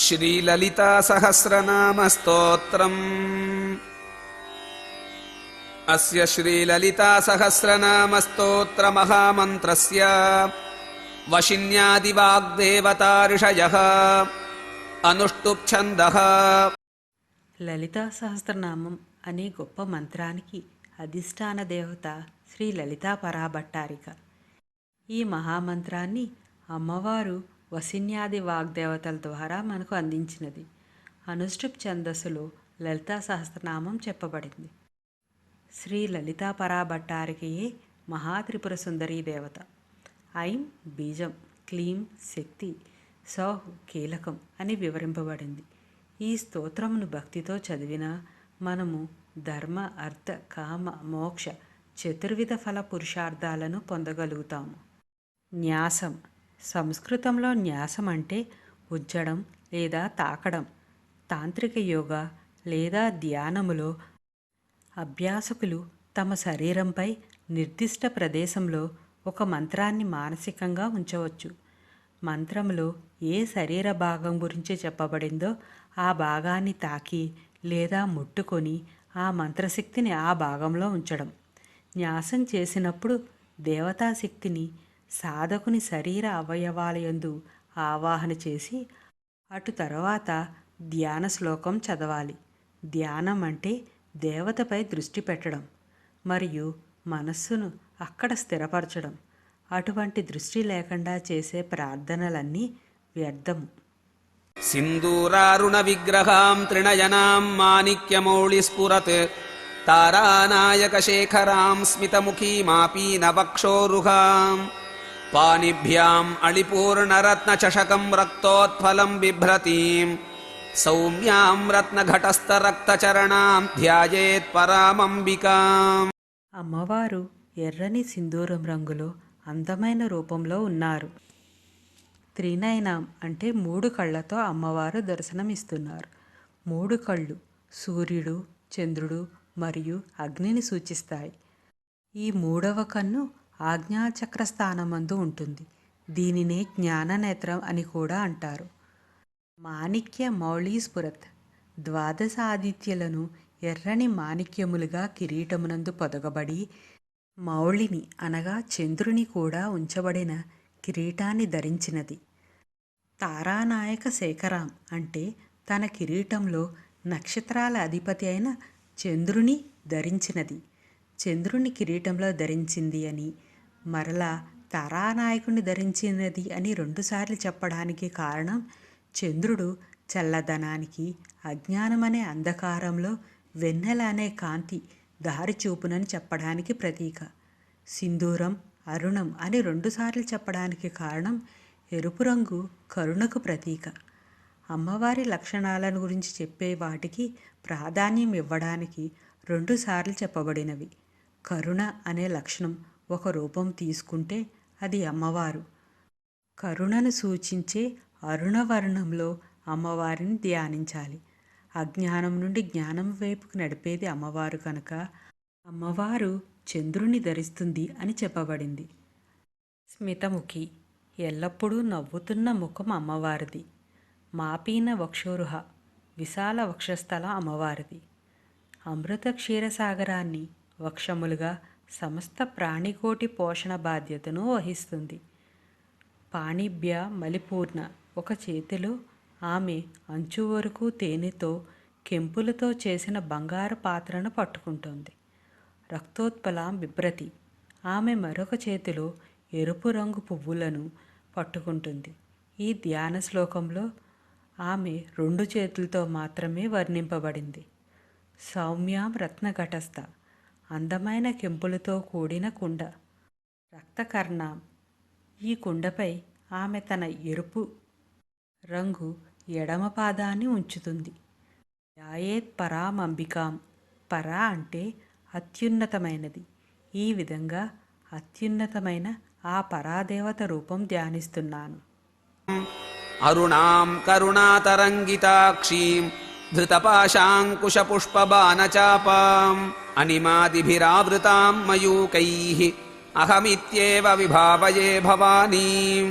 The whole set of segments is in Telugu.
श्रीललिता सहस्रनाम स्तोत्रम्। अस्य श्रीललिता सहस्रनाम स्तोत्र महामन्त्रस्य वशिन्यादिवाग्देवता ऋषयः अनुष्टुप् छन्दः। లలితా సహస్రనామం అనే గొప్ప మంత్రానికి అధిష్టాన దేవత శ్రీ లలితా పరాభట్టారిక. ఈ మహామంత్రాన్ని అమ్మవారు వసిన్యాది వాగ్దేవతల ద్వారా మనకు అందించినది. అనుష్టుప్ ఛందస్సులో లలితా సహస్రనామం చెప్పబడింది. శ్రీ లలితా పరాభట్టారికయే మహాత్రిపుర సుందరీ దేవత. ఐం బీజం, క్లీం శక్తి, సౌహ్ కీలకం అని వివరింపబడింది. ఈ స్తోత్రమును భక్తితో చదివినా మనము ధర్మ, అర్థ, కామ, మోక్ష చతుర్విధ ఫల పురుషార్థాలను పొందగలుగుతాము. న్యాసం. సంస్కృతంలో న్యాసం అంటే ఉజ్జడం లేదా తాకడం. తాంత్రిక యోగా లేదా ధ్యానములో అభ్యాసకులు తమ శరీరంపై నిర్దిష్ట ప్రదేశంలో ఒక మంత్రాన్ని మానసికంగా ఉంచవచ్చు. మంత్రంలో ఏ శరీర భాగం గురించి చెప్పబడిందో ఆ భాగాన్ని తాకి లేదా ముట్టుకొని ఆ మంత్రశక్తిని ఆ భాగంలో ఉంచడం. న్యాసం చేసినప్పుడు దేవతాశక్తిని సాధకుని శరీర అవయవాలయందు ఆవాహన చేసి అటు తర్వాత ధ్యాన శ్లోకం చదవాలి. ధ్యానం అంటే దేవతపై దృష్టి పెట్టడం మరియు మనస్సును అక్కడ స్థిరపరచడం. అటువంటి దృష్టి లేకుండా చేసే ప్రార్థనలన్నీ వ్యర్థము. सिन्दूरारुण विग्रहां त्रिनयनां माणिक्यमौलिस्फुरत् तारानायकशेखरां स्मितमुखीमापीनवक्षोरुहां पाणिभ्याम् अळिपूर्णरत्नचषकं रक्तोत्फलं बिभ्रतीं सौम्यां रत्नघटस्थरक्तचरणां ध्यायेत् परामंबिकाम्. అమ్మవారు ఎర్రని సింధూరం రంగులో అందమైన రూపంలో ఉన్నారు. త్రినయనం అంటే 3 కళ్ళతో అమ్మవారు దర్శనమిస్తున్నారు. 3 కళ్ళు సూర్యుడు, చంద్రుడు మరియు అగ్నిని సూచిస్తాయి. ఈ 3వ కన్ను ఆజ్ఞాచక్ర స్థానమందు ఉంటుంది. దీనినే జ్ఞాననేత్రం అని కూడా అంటారు. మాణిక్య మౌళీస్ఫురత్. ద్వాదశ ఆదిత్యలను ఎర్రని మాణిక్యములుగా కిరీటమునందు పొదగబడి మౌళిని అనగా చంద్రుని కూడా ఉంచబడిన కిరీటాన్ని ధరించినది. తారానాయక శేఖరాం అంటే తన కిరీటంలో నక్షత్రాల అధిపతి అయిన చంద్రుని ధరించినది. చంద్రుని కిరీటంలో ధరించింది అని మరలా తారానాయకుని ధరించినది అని 2 సార్లు చెప్పడానికి కారణం చంద్రుడు చల్లదనానికి, అజ్ఞానమనే అంధకారంలో వెన్నెల అనే కాంతి దారి చూపునని చెప్పడానికి ప్రతీక. సింధూరం, అరుణం అని 2 సార్లు చెప్పడానికి కారణం ఎరుపు రంగు కరుణకు ప్రతీక. అమ్మవారి లక్షణాలను గురించి చెప్పే వాటికి ప్రాధాన్యం ఇవ్వడానికి 2 సార్లు చెప్పబడినవి. కరుణ అనే లక్షణం ఒక రూపం తీసుకుంటే అది అమ్మవారు. కరుణను సూచించే అరుణవర్ణంలో అమ్మవారిని ధ్యానించాలి. అజ్ఞానం నుండి జ్ఞానం వైపుకు నడిపేది అమ్మవారు కనుక అమ్మవారు చంద్రుని ధరిస్తుంది అని చెప్పబడింది. స్మితముఖి. ఎల్లప్పుడూ నవ్వుతున్న ముఖం అమ్మవారిది. మాపీన వక్షోరుహ. విశాల వక్షస్థలం అమ్మవారిది. అమృత క్షీరసాగరాన్ని వక్షములుగా సమస్త ప్రాణికోటి పోషణ బాధ్యతను వహిస్తుంది. పాణిభ్య మలిపూర్ణ. ఒక చేతిలో ఆమె అంచు వరకు తేనెతో కెంపులతో చేసిన బంగారు పాత్రను పట్టుకుంటుంది. రక్తోత్పలం బిభ్రతి. ఆమె మరొక చేతిలో ఎరుపు రంగు పువ్వులను పట్టుకుంటుంది. ఈ ధ్యాన శ్లోకంలో ఆమె 2 చేతులతో మాత్రమే వర్ణింపబడింది. సౌమ్యాం రత్నఘటస్థ. అందమైన కెంపులతో కూడిన కుండ. రక్తకర్ణాం. ఈ కుండపై ఆమె తన ఎరుపు రంగు ఎడమ పాదాన్ని ఉంచుతుంది. ధ్యాయేత్ పరామంబికాం. పరా అంటే అత్యున్నతమైనది. ఈ విధంగా అత్యున్నతమైన ఆ పరాదేవత రూపం ధ్యానిస్తున్నాను. అరుణాం కరుణాతరంగితాక్షీం ధృతపాశాంకుశపుష్పబాణచాపాం అనిమాదిభిరావృతాం మయూకైః అహమిత్యేవ విభావయే భవానీం.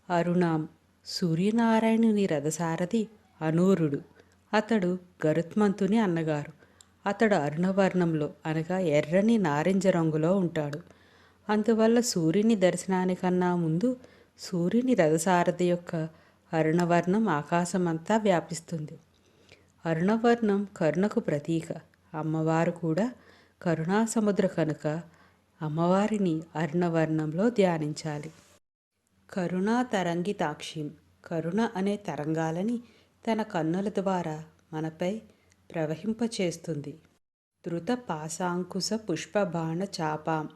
అరుణాం సూర్యనారాయణుని రథసారథి అనూరుడు. అతడు గరుత్మంతుని అన్నగారు. అతడు అరుణవర్ణంలో అనగా ఎర్రని నారింజ రంగులో ఉంటాడు. అందువల్ల సూర్యుని దర్శనానికన్నా ముందు సూర్యుని రథసారథి యొక్క అరుణవర్ణం ఆకాశమంతా వ్యాపిస్తుంది. అరుణవర్ణం కరుణకు ప్రతీక. అమ్మవారు కూడా కరుణాసముద్ర కనుక అమ్మవారిని అరుణవర్ణంలో ధ్యానించాలి. కరుణా తరంగితాక్షిం, కరుణ అనే తరంగాలని తన కన్నుల ద్వారా మనపై ప్రవహింపచేస్తుంది. ధృత పాశాంకుశ పుష్పబాణ చాపాం,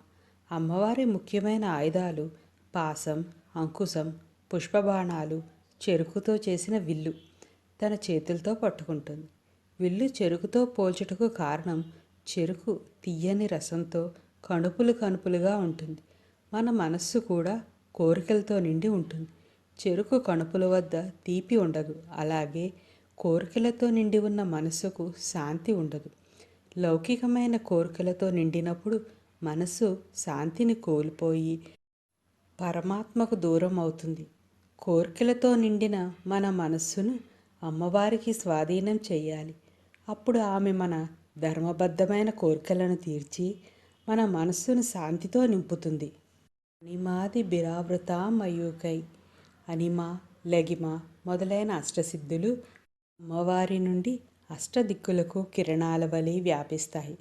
అమ్మవారి ముఖ్యమైన ఆయుధాలు పాసం, అంకుశం, పుష్పబాణాలు, చెరుకుతో చేసిన విల్లు తన చేతులతో పట్టుకుంటుంది. విల్లు చెరుకుతో పోల్చుటకు కారణం చెరుకు తీయని రసంతో కణుపులు కణుపులుగా ఉంటుంది. మన మనస్సు కూడా కోరికలతో నిండి ఉంటుంది. చెరుకు కణుపుల వద్ద తీపి ఉండదు. అలాగే కోరికలతో నిండి ఉన్న మనస్సుకు శాంతి ఉండదు. లౌకికమైన కోరికలతో నిండినప్పుడు మనస్సు శాంతిని కోల్పోయి పరమాత్మకు దూరం అవుతుంది. కోరికలతో నిండిన మన మనస్సును అమ్మవారికి స్వాధీనం చేయాలి. అప్పుడు ఆమె మన ధర్మబద్ధమైన కోరికలను తీర్చి మన మనస్సును శాంతితో నింపుతుంది. అనిమాది బిరావృత మయూకై, అనిమ, లగిమ మొదలైన అష్టసిద్ధులు అమ్మవారి నుండి అష్టదిక్కులకు కిరణాల వలె వ్యాపిస్తాయి.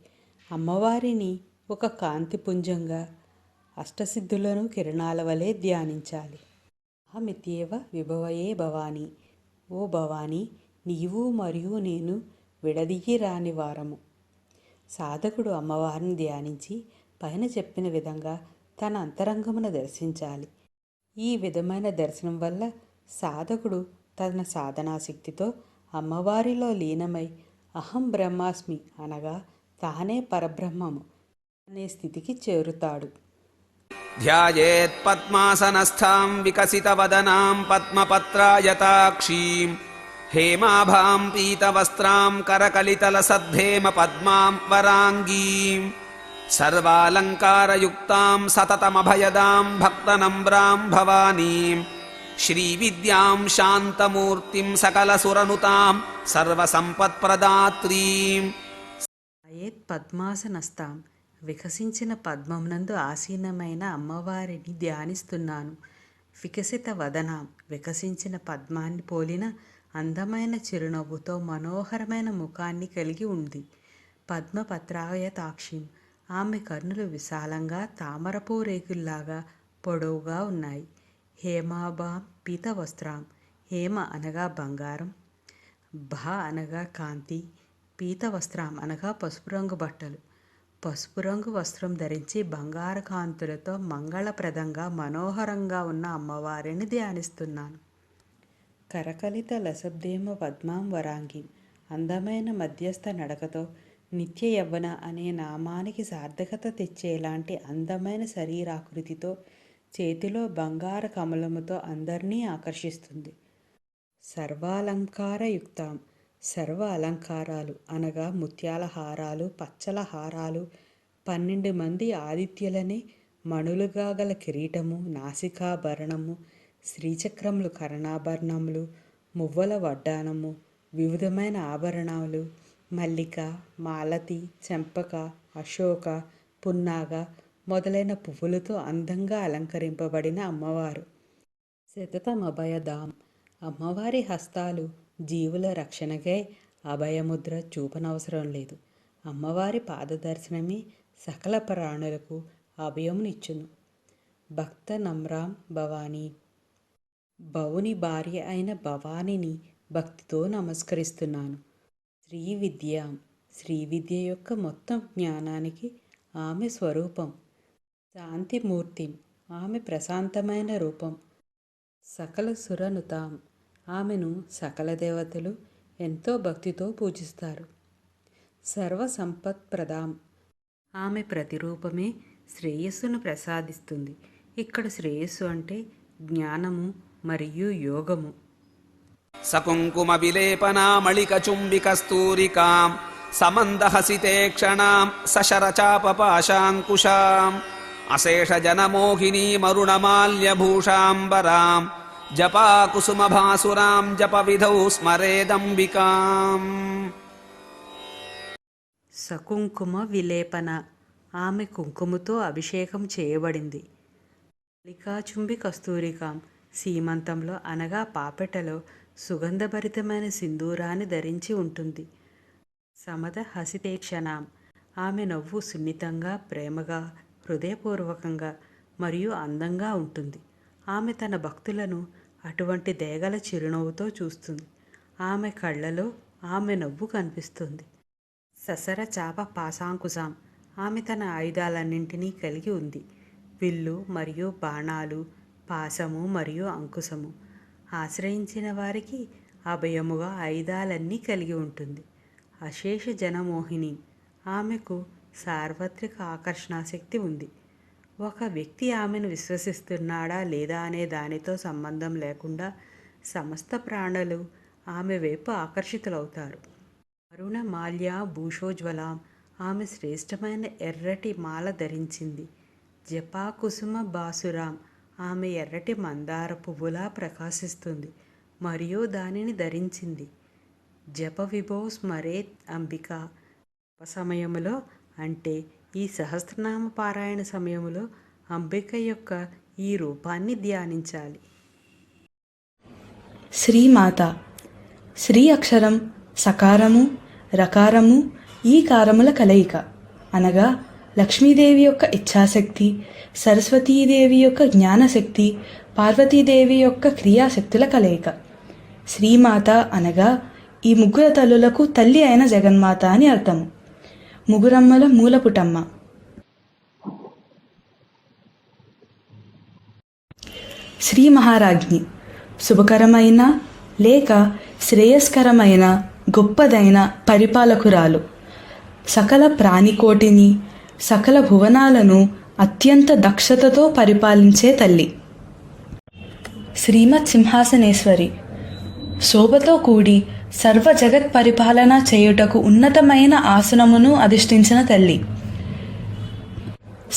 అమ్మవారిని ఒక కాంతిపుంజంగా అష్టసిద్ధులను కిరణాల వలె ధ్యానించాలి. అహమిత్యేవ విభవయే భవాని, ఓ భవాని, నీవు మరియు నేను విడదీయి రాని వారము. సాధకుడు అమ్మవారిని ధ్యానించి పైన చెప్పిన విధంగా తన అంతరంగమును దర్శించాలి. ఈ విధమైన దర్శనం వల్ల సాధకుడు తన సాధనాశక్తితో అమ్మవారిలో లీనమై అహం బ్రహ్మాస్మి అనగా తానే పరబ్రహ్మము అనే స్థితికి చేరుతాడు. ధ్యాయేత్ పద్మాసనస్థాం వికసితవదనాం పద్మపత్రాయతాక్షీం హేమాభాం పీతవస్త్రాం కరకలితలసద్ధేమ పద్మాం వరాంగీం సర్వాలంకారయుక్తాం సతతమభయదాం భక్తనమ్రాం భవానీం శ్రీవిద్యాం శాంతమూర్తిం సకలసురనుతాం సర్వసంపత్ప్రదాత్రీం. ధ్యాయేత్ పద్మాసనస్థాం, వికసించిన పద్మమునందు ఆసీనమైన అమ్మవారిని ధ్యానిస్తున్నాను. వికసిత వదనాం, వికసించిన పద్మాన్ని పోలిన అందమైన చిరునవ్వుతో మనోహరమైన ముఖాన్ని కలిగి ఉంది. పద్మపత్రాయతాక్షిం, ఆమె కన్నులు విశాలంగా తామరపూ రేకుల్లాగా పొడవుగా ఉన్నాయి. హేమాభాం పీతవస్త్రాం, హేమ అనగా బంగారం, భా అనగా కాంతి, పీతవస్త్రాం అనగా పసుపు రంగు బట్టలు. పసుపు రంగు వస్త్రం ధరించి బంగారు కాంతులతో మంగళప్రదంగా మనోహరంగా ఉన్న అమ్మవారిని ధ్యానిస్తున్నాను. కరకలిత లసబ్దేమ పద్మాం వరాంగిం, అందమైన మధ్యస్థ నడకతో నిత్య యవ్వన అనే నామానికి సార్థకత తెచ్చేలాంటి అందమైన శరీరాకృతితో చేతిలో బంగారు కమలముతో అందరినీ ఆకర్షిస్తుంది. సర్వాలంకారయుక్తాం, సర్వ అలంకారాలు అనగా ముత్యాల హారాలు, పచ్చల హారాలు, 12 మంది ఆదిత్యులనే మణులుగా గల కిరీటము, నాసికాభరణము, శ్రీచక్రములు, కర్ణాభరణములు, మువ్వల వడ్డానము, వివిధమైన ఆభరణాలు, మల్లిక, మాలతి, చెంపక, అశోక, పున్నాగ మొదలైన పువ్వులతో అందంగా అలంకరింపబడిన అమ్మవారు. శతతమభయదాం, అమ్మవారి హస్తాలు జీవుల రక్షణకై అభయముద్ర చూపనవసరం లేదు. అమ్మవారి పాదదర్శనమే సకల ప్రాణులకు అభయమునిచ్చును. భక్త నమ్రాం భవానీ, భవుని భార్య అయిన భవానిని భక్తితో నమస్కరిస్తున్నాను. శ్రీవిద్యాం, శ్రీవిద్య యొక్క మొత్తం జ్ఞానానికి ఆమె స్వరూపం. శాంతిమూర్తిం, ఆమె ప్రశాంతమైన రూపం. సకల సురనుతాం, ఆమెను సకల దేవతలు ఎంతో భక్తితో పూజిస్తారు. సర్వసంపత్ప్రదాం, ఆమె ప్రతిరూపమే శ్రేయస్సును ప్రసాదిస్తుంది. ఇక్కడ శ్రేయస్సు అంటే జ్ఞానము మరియు యోగము. సకుంకుమ విలేపనామళికచుంబికస్తూరికాం సమందహసితే క్షణాం సశరచాపపాశాంకుశాం అశేషజనమోహినీమరుణమాల్యభూషాంబరాం జపాకుసుమభాసురాం జపవిధౌ స్మరేదంబికాం. సకుంకుమ విలేపన. ఆమె కుంకుమతో అభిషేకం చేయబడింది. మల్లికాచుంబి కస్తూరికాం. సీమంతంలో అనగా పాపెటలో సుగంధభరితమైన సింధూరాన్ని ధరించి ఉంటుంది. సమద హసితేక్షణాం. ఆమె నవ్వు సున్నితంగా, ప్రేమగా, హృదయపూర్వకంగా మరియు అందంగా ఉంటుంది. ఆమె తన భక్తులను అటువంటి దేగల చిరునవ్వుతో చూస్తుంది. ఆమె కళ్ళలో ఆమె నవ్వు కనిపిస్తుంది. ససర చాప పాశాంకుశాం. ఆమె తన ఆయుధాలన్నింటినీ కలిగి ఉంది. విల్లు మరియు బాణాలు, పాశము మరియు అంకుశము. ఆశ్రయించిన వారికి అభయముగా ఆయుధాలన్నీ కలిగి ఉంటుంది. అశేష జనమోహిని. ఆమెకు సార్వత్రిక ఆకర్షణాశక్తి ఉంది. ఒక వ్యక్తి ఆమెను విశ్వసిస్తున్నాడా లేదా అనే దానితో సంబంధం లేకుండా సమస్త ప్రాణులు ఆమె వైపు ఆకర్షితులవుతారు. అరుణ మాల్య భూషోజ్వలాం. ఆమె శ్రేష్టమైన ఎర్రటి మాల ధరించింది. జపా కుసుమ బాసురాం. ఆమె ఎర్రటి మందార పువ్వులా ప్రకాశిస్తుంది మరియు దానిని ధరించింది. జప విభో స్మరేత్ అంబిక. సమయములో అంటే ఈ సహస్రనామ పారాయణ సమయములో అంబిక యొక్క ఈ రూపాన్ని ధ్యానించాలి. శ్రీమాత. శ్రీ అక్షరం సకారము, రకారము, ఈ కారముల కలయిక అనగా లక్ష్మీదేవి యొక్క ఇచ్ఛాశక్తి, సరస్వతీదేవి యొక్క జ్ఞానశక్తి, పార్వతీదేవి యొక్క క్రియాశక్తుల కలయిక. శ్రీమాత అనగా ఈ ముగ్గురు తల్లులకు తల్లి అయిన జగన్మాత అని అర్థము. ముగురమ్మల మూలపుటమ్మ. శ్రీ మహారాజ్ఞి శుభకరమైన లేక శ్రేయస్కరమైన గొప్పదైన పరిపాలకురాలు. సకల ప్రాణికోటిని, సకల భువనాలను అత్యంత దక్షతతో పరిపాలించే తల్లి. శ్రీమత్ సింహాసనేశ్వరి. శోభతో కూడి సర్వ జగత్ పరిపాలన చేయుటకు ఉన్నతమైన ఆసనమును అధిష్ఠించిన తల్లి.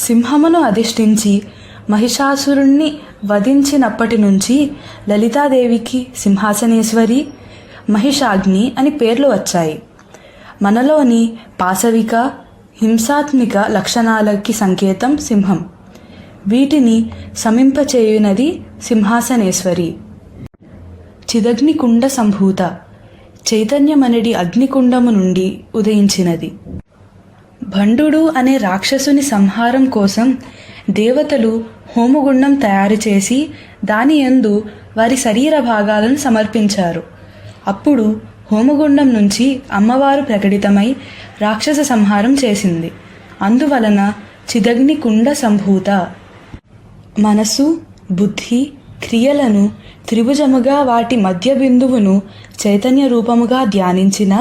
సింహమును అధిష్ఠించి మహిషాసురుణ్ణి వధించినప్పటి నుంచి లలితాదేవికి సింహాసనేశ్వరి, మహిషాగ్ని అని పేర్లు వచ్చాయి. మనలోని పాశవిక, హింసాత్మిక లక్షణాలకి సంకేతం సింహం. వీటిని శమింపచేయునది సింహాసనేశ్వరి. చిదగ్నికుండ సంభూత. చైతన్యమనడి అగ్నికుండము నుండి ఉదయించినది. భండు అనే రాక్షసుని సంహారం కోసం దేవతలు హోమగుండం తయారు చేసి దాని యందు వారి శరీర భాగాలను సమర్పించారు. అప్పుడు హోమగుండం నుంచి అమ్మవారు ప్రకటితమై రాక్షస సంహారం చేసింది. అందువలన చిదగ్నికుండ సంభూత. మనసు, బుద్ధి, క్రియలను త్రిభుజముగా వాటి మధ్య బిందువును చైతన్య రూపముగా ధ్యానించిన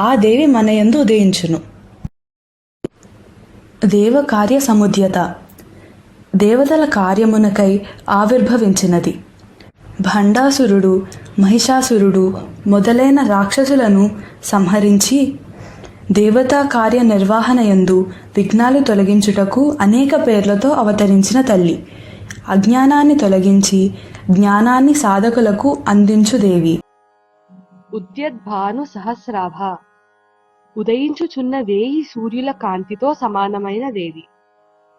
ఆ దేవి మనయందు ఉదయించును. దేవ కార్య సముద్యత. దేవతల కార్యమునకై ఆవిర్భవించినది. భండాసురుడు, మహిషాసురుడు మొదలైన రాక్షసులను సంహరించి దేవతా కార్య నిర్వహణయందు విఘ్నాలు తొలగించుటకు అనేక పేర్లతో అవతరించిన తల్లి. అజ్ఞానాన్ని తొలగించి జ్ఞానాన్ని సాధకులకు అందించు దేవి. ఉద్యద్భాను సహస్రాభ. ఉదయించుచున్న వేయి సూర్యుల కాంతితో సమానమైన దేవి.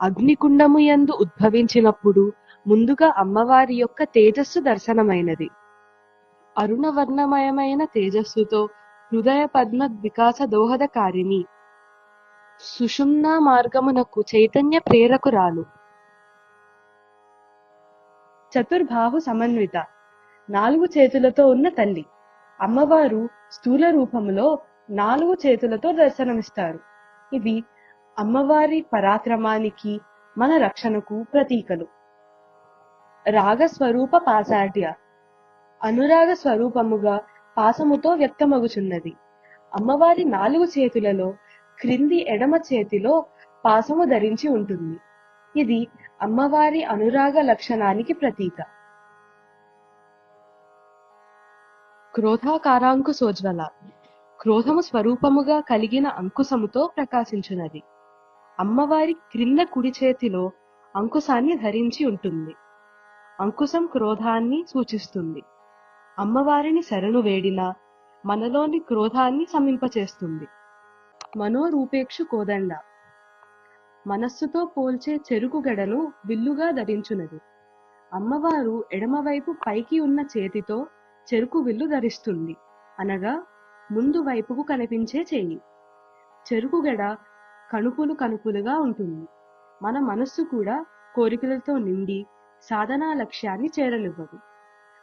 అగ్నికుండము యందు ఉద్భవించినప్పుడు ముందుగా అమ్మవారి యొక్క తేజస్సు దర్శనమైనది. అరుణవర్ణమయమైన తేజస్సుతో హృదయ పద్మ వికాస దోహదకారిణి. సుషుమ్నా మార్గమునకు చైతన్య ప్రేరకురాలు. చతుర్బాహు సమన్విత. 4 చేతులతో ఉన్న తల్లి. అమ్మవారు స్థూల రూపములో 4 చేతులతో దర్శనమిస్తారు. ఇవి అమ్మవారి పరాక్రమానికి, మన రక్షణకు ప్రతీకలు. రాగస్వరూప పాశాఢ్య. అనురాగ స్వరూపముగా పాసముతో వ్యక్తమగుచున్నది. అమ్మవారి 4 చేతులలో క్రింది ఎడమ చేతిలో పాసము ధరించి ఉంటుంది. ఇది అమ్మవారి అనురాగ లక్షణానికి ప్రతీక. క్రోధాకారాంకుశోజ్వల. క్రోధము స్వరూపముగా కలిగిన అంకుశముతో ప్రకాశించున్నది. అమ్మవారి క్రింద కుడి చేతిలో అంకుశాన్ని ధరించి ఉంటుంది. అంకుశం క్రోధాన్ని సూచిస్తుంది. అమ్మవారిని శరణు వేడినా మనలోని క్రోధాన్ని శమింపచేస్తుంది. మనోరూపేక్షు కోదండ మనస్సుతో పోల్చే చెరుకు గడను విల్లుగా ధరించునది. అమ్మవారు ఎడమవైపు పైకి ఉన్న చేతితో చెరుకు విల్లు ధరిస్తుంది, అనగా ముందు వైపుకు కనిపించే చెయ్యి. చెరుకు గడ కణుపులు కణుపులుగా ఉంటుంది. మన మనస్సు కూడా కోరికలతో నిండి సాధనా లక్ష్యాన్ని చేరనివ్వదు.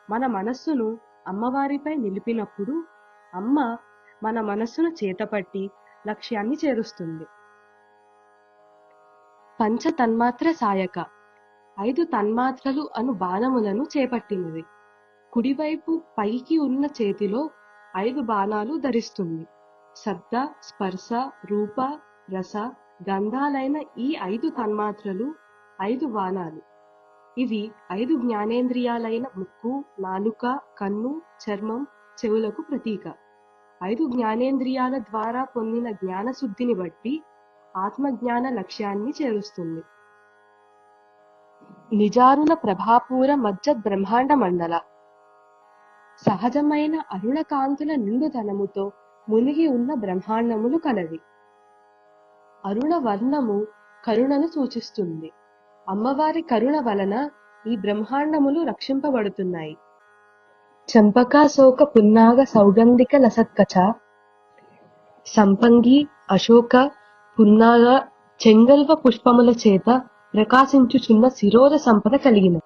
మన మనస్సును అమ్మవారిపై నిలిపినప్పుడు అమ్మ మన మనస్సును చేతపట్టి లక్ష్యాన్ని చేరుస్తుంది. పంచ తన్మాత్ర సాయక 5 తన్మాత్రలు అను బాణములను చేపట్టినది. కుడివైపు పైకి ఉన్న చేతిలో 5 బాణాలు ధరిస్తుంది. శబ్ద, స్పర్శ, రూప, రస, గంధాలైన ఈ 5 తన్మాత్రలు 5 బాణాలు. ఇవి 5 జ్ఞానేంద్రియాలైన ముక్కు, నాలుక, కన్ను, చర్మం, చెవులకు ప్రతీక. 5 జ్ఞానేంద్రియాల ద్వారా పొందిన జ్ఞానశుద్ధిని బట్టి ఆత్మజ్ఞాన లక్ష్యాన్ని చేరుస్తుంది. నిజారుణ ప్రభాపూర మధ్య బ్రహ్మాండ మండల సహజమైన అరుణకాంతుల నిండుతనముతో మునిగి ఉన్న బ్రహ్మాండములు కలవి. అరుణ వర్ణము కరుణను సూచిస్తుంది. అమ్మవారి కరుణ వలన ఈ బ్రహ్మాండములు రక్షింపబడుతున్నాయి. చంపకాశోక పున్నాగ సౌగంధిక లసత్కచ సంపంగి, అశోక, పున్నాగ, చెంగల్వ పుష్పముల చేత ప్రకాశించుచున్న శిరోజ సంపద కలిగిన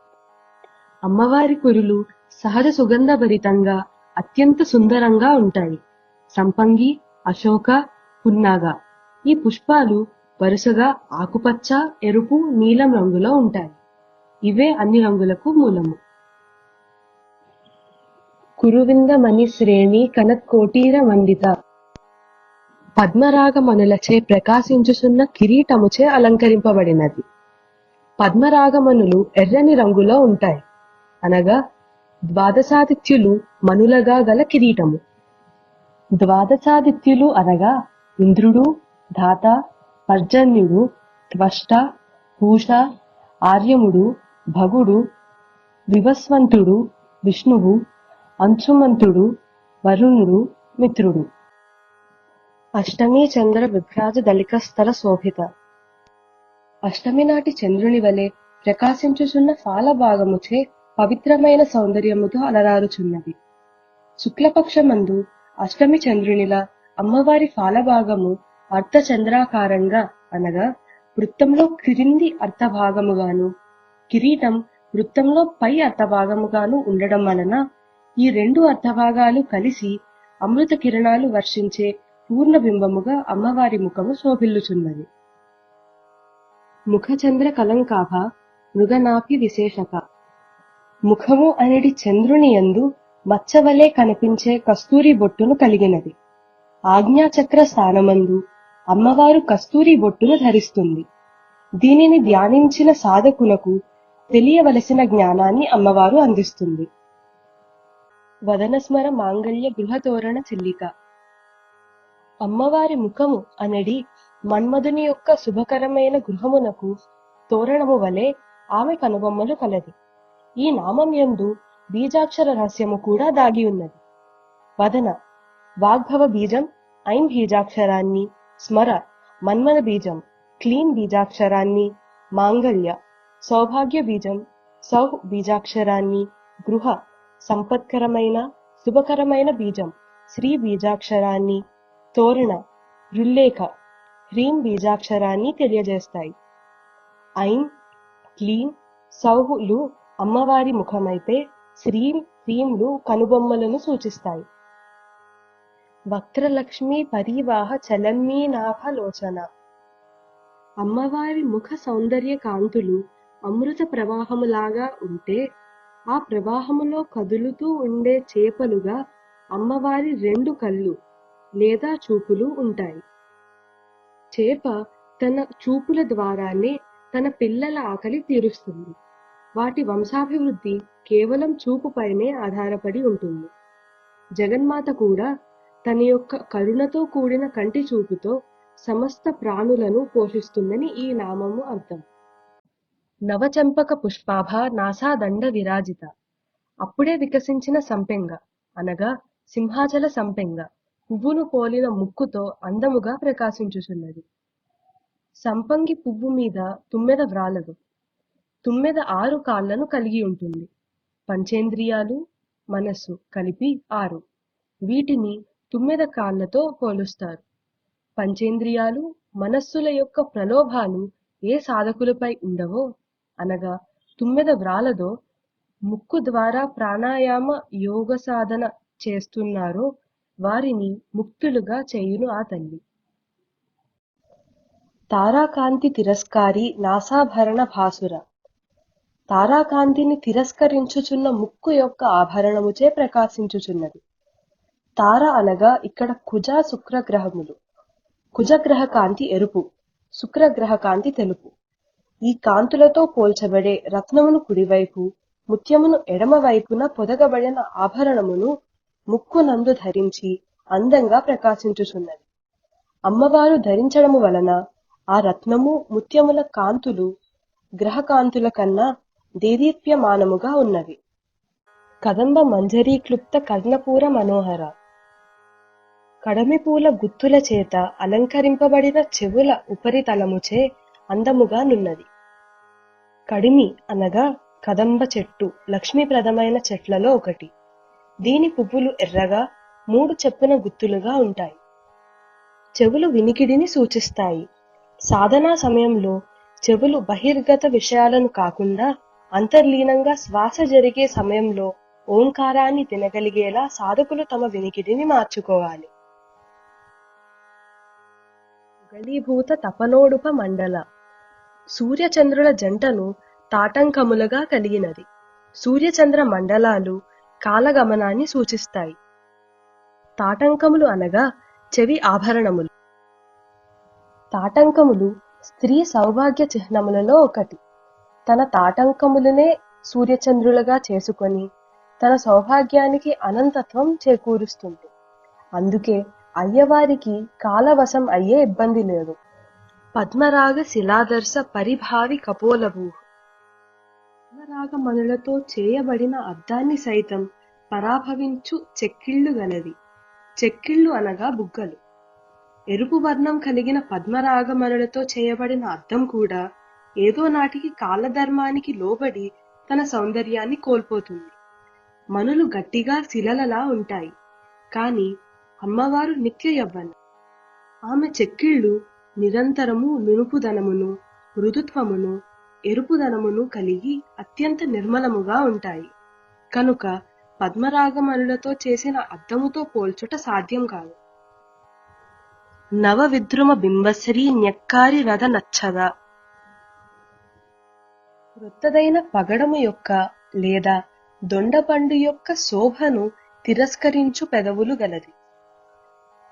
అమ్మవారి కురులు సహజ సుగంధభరితంగా అత్యంత సుందరంగా ఉంటాయి. సంపంగి, అశోక, పున్నాగ ఈ పుష్పాలు వరుసగా ఆకుపచ్చ, ఎరుపు, నీలం రంగులో ఉంటాయి. ఇవే అన్ని రంగులకు మూలము. కురువింద మణి శ్రేణి కనత్కోటీర మండిత పద్మరాగమణులచే ప్రకాశించుచున్న కిరీటముచే అలంకరింపబడినది. పద్మరాగమణులు ఎర్రని రంగులో ఉంటాయి, అనగా ద్వాదశాదిత్యులు మనులగా గల కిరీటము. ద్వాదశాదిత్యులు అనగా ఇంద్రుడు, ధాత, పర్జన్యుడు, త్వష్ట, పూష, ఆర్యముడు, భగుడు, వివస్వంతుడు, విష్ణువు, అంశుమంతుడు, వరుణుడు, మిత్రుడు. అష్టమి చంద్ర విభ్రాజ దళికస్తర శోభిత అష్టమి నాటి చంద్రుని వలె ప్రకాశించుచున్న ఫాల భాగముచే పవిత్రమైన సౌందర్యముతో అలరారుచున్నది. శుక్లపక్షమందు అష్టమి చంద్రునిలా అమ్మవారి ఫాలభాగము అర్ధచంద్రాకారంగా, అనగా వృత్తంలో క్రింది అర్ధభాగముగాను, కిరీటం వృత్తంలో పై అర్ధభాగముగాను ఉండడం వలన ఈ 2 అర్ధభాగాలు కలిసి అమృత కిరణాలు వర్షించే పూర్ణబింబముగా అమ్మవారి ముఖము శోభిల్లుచున్నది. ముఖచంద్ర కలంకాభ మృగనాభి విశేషక ముఖము అనేది చంద్రుని యందు మచ్చవలే కనిపించే కస్తూరి బొట్టును కలిగినది. ఆజ్ఞాచక్ర స్థానమందు అమ్మవారు కస్తూరి బొట్టును ధరిస్తుంది. దీనిని ధ్యానించిన సాధకులకు తెలియవలసిన జ్ఞానాన్ని అమ్మవారు అందిస్తుంది. వదనస్మర మాంగళ్య గృహతోరణ చిల్లిక అమ్మవారి ముఖము అనడి మన్మధుని యొక్క శుభకరమైన గృహమునకు తోరణము వలె ఆమె కనుబొమ్మలు కలది. ఈ నామం యందు బీజాక్షర రహస్యము కూడా దాగి ఉన్నది. వదన వాగ్భవ బీజం ఐం బీజాక్షరాన్ని, స్మర మన్మథ బీజం క్లీం బీజాక్షరాన్ని, మాంగళ్య సౌభాగ్య బీజం సౌహ్ బీజాక్షరాన్ని, గృహ సంపత్కరమైన శుభకరమైన బీజం శ్రీ బీజాక్షరాన్ని, తోరణ రుల్లేఖ హ్రీం బీజాక్షరాన్ని తెలియజేస్తాయి. ఐం, క్లీం, సౌహులు అమ్మవారి ముఖమైతే శ్రీం, హ్రీంలు కనుబొమ్మలను సూచిస్తాయి. వక్రలక్ష్మి పరివాహ చలన్మీనాభలోచన అమ్మవారి ముఖ సౌందర్య కాంతులు అమృత ప్రవాహములాగా ఉంటే, ఆ ప్రవాహములో కదులుతూ ఉండే చేపలుగా అమ్మవారి 2 కళ్ళు లేదా చూపులు ఉంటాయి. చేప తన చూపుల ద్వారానే తన పిల్లల ఆకలి తీరుస్తుంది. వాటి వంశాభివృద్ధి కేవలం చూపుపైనే ఆధారపడి ఉంటుంది. జగన్మాత కూడా తన యొక్క కరుణతో కూడిన కంటి చూపుతో సమస్త ప్రాణులను పోషిస్తుందని ఈ నామము అర్థం. నవచంపక పుష్పాభ నాసాదండ విరాజిత. అప్పుడే వికసించిన సంపెంగ అనగా సింహాచల సంపెంగ పువ్వును పోలిన ముక్కుతో అందముగా ప్రకాశించుచున్నది. సంపంగి పువ్వు మీద తుమ్మెద వ్రాలదు. తుమ్మెద 6 కాళ్లను కలిగి ఉంటుంది. పంచేంద్రియాలు, మనస్సు కలిపి 6. వీటిని తుమ్మెద కాళ్లతో పోలుస్తారు. పంచేంద్రియాలు, మనస్సుల యొక్క ప్రలోభాలు ఏ సాధకులపై ఉండవో అనగా తుమ్మెద వ్రాలదో, ముక్కు ద్వారా ప్రాణాయామ యోగ సాధన చేస్తున్నారో వారిని ముక్తులుగా చేయును ఆ తల్లి. తారాకాంతి తిరస్కారి నాసాభరణ భాసుర. తారాకాంతిని తిరస్కరించుచున్న ముక్కు యొక్క ఆభరణముచే ప్రకాశించుచున్నది. తార అనగా ఇక్కడ కుజ శుక్రగ్రహములు. కుజగ్రహ కాంతి ఎరుపు, శుక్రగ్రహ కాంతి తెలుపు. ఈ కాంతులతో పోల్చబడే రత్నమును కుడివైపు, ముత్యమును ఎడమవైపున పొదగబడిన ఆభరణమును ముక్కునందు ధరించి అందంగా ప్రకాశించుచున్నది. అమ్మవారు ధరించడము వలన ఆ రత్నము, ముత్యముల కాంతులు గ్రహకాంతుల కన్నా దేదీప్యమానముగా ఉన్నవి. కదంబ మంజరీక్లుప్త కర్ణపూర మనోహర. కడమి పూల గుత్తుల చేత అలంకరింపబడిన చెవుల ఉపరితలముచే అందముగా నున్నది. కడిమి అనగా కదంబ చెట్టు లక్ష్మీప్రదమైన చెట్లలో ఒకటి. దీని పువ్వులు ఎర్రగా 3 చెప్పున గుత్తులుగా ఉంటాయి. చెవులు వినికిడిని సూచిస్తాయి. సాధనా సమయంలో చెవులు బహిర్గత విషయాలను కాకుండా అంతర్లీనంగా శ్వాస జరిగే సమయంలో ఓంకారాన్ని వినగలిగేలా సాధకులు తమ వినికిడిని మార్చుకోవాలి. గళీభూత తపనోడుప మండల. సూర్యచంద్రుల జంటను తాటంకములుగా కలిగినది. సూర్యచంద్ర మండలాలు కాలగమనాన్ని సూచిస్తాయి. తాటంకములు అనగా చెవి ఆభరణములు. తాటంకములు స్త్రీ సౌభాగ్య చిహ్నములలో ఒకటి. తన తాటంకములనే సూర్యచంద్రులుగా చేసుకొని తన సౌభాగ్యానికి అనంతత్వం చేకూరుస్తుంది. అందుకే అయ్యవారికి కాలవశం అయ్యే ఇబ్బంది లేదు. పద్మరాగ శిలాదర్శ పరిభావి కపోలభూ. పద్మరాగమణులతో చేయబడిన అద్దాన్ని సైతం పరాభవించు చెక్కిళ్ళు గలది. చెక్కిళ్ళు అనగా బుగ్గలు. ఎరుపు వర్ణం కలిగిన పద్మరాగమణులతో చేయబడిన అద్దం కూడా ఏదో నాటికి కాలధర్మానికి లోబడి తన సౌందర్యాన్ని కోల్పోతుంది. మనులు గట్టిగా శిలలలా ఉంటాయి. కాని అమ్మవారు నిత్య యవ్వన. ఆమె చెక్కిళ్ళు నిరంతరము నునుపుదనమును, మృదుత్వమును, ఎరుపుదనమును కలిగి అత్యంత నిర్మలముగా ఉంటాయి. కనుక పద్మరాగమణులతో చేసిన అద్దముతో పోల్చుట సాధ్యం కాదు. నవ విద్రుమ బింబశ్రీ న్యక్కారి రథ నచ్చద. క్రొత్తదైన పగడము యొక్క లేదా దొండపండు యొక్క శోభను తిరస్కరించు పెదవులు గలది.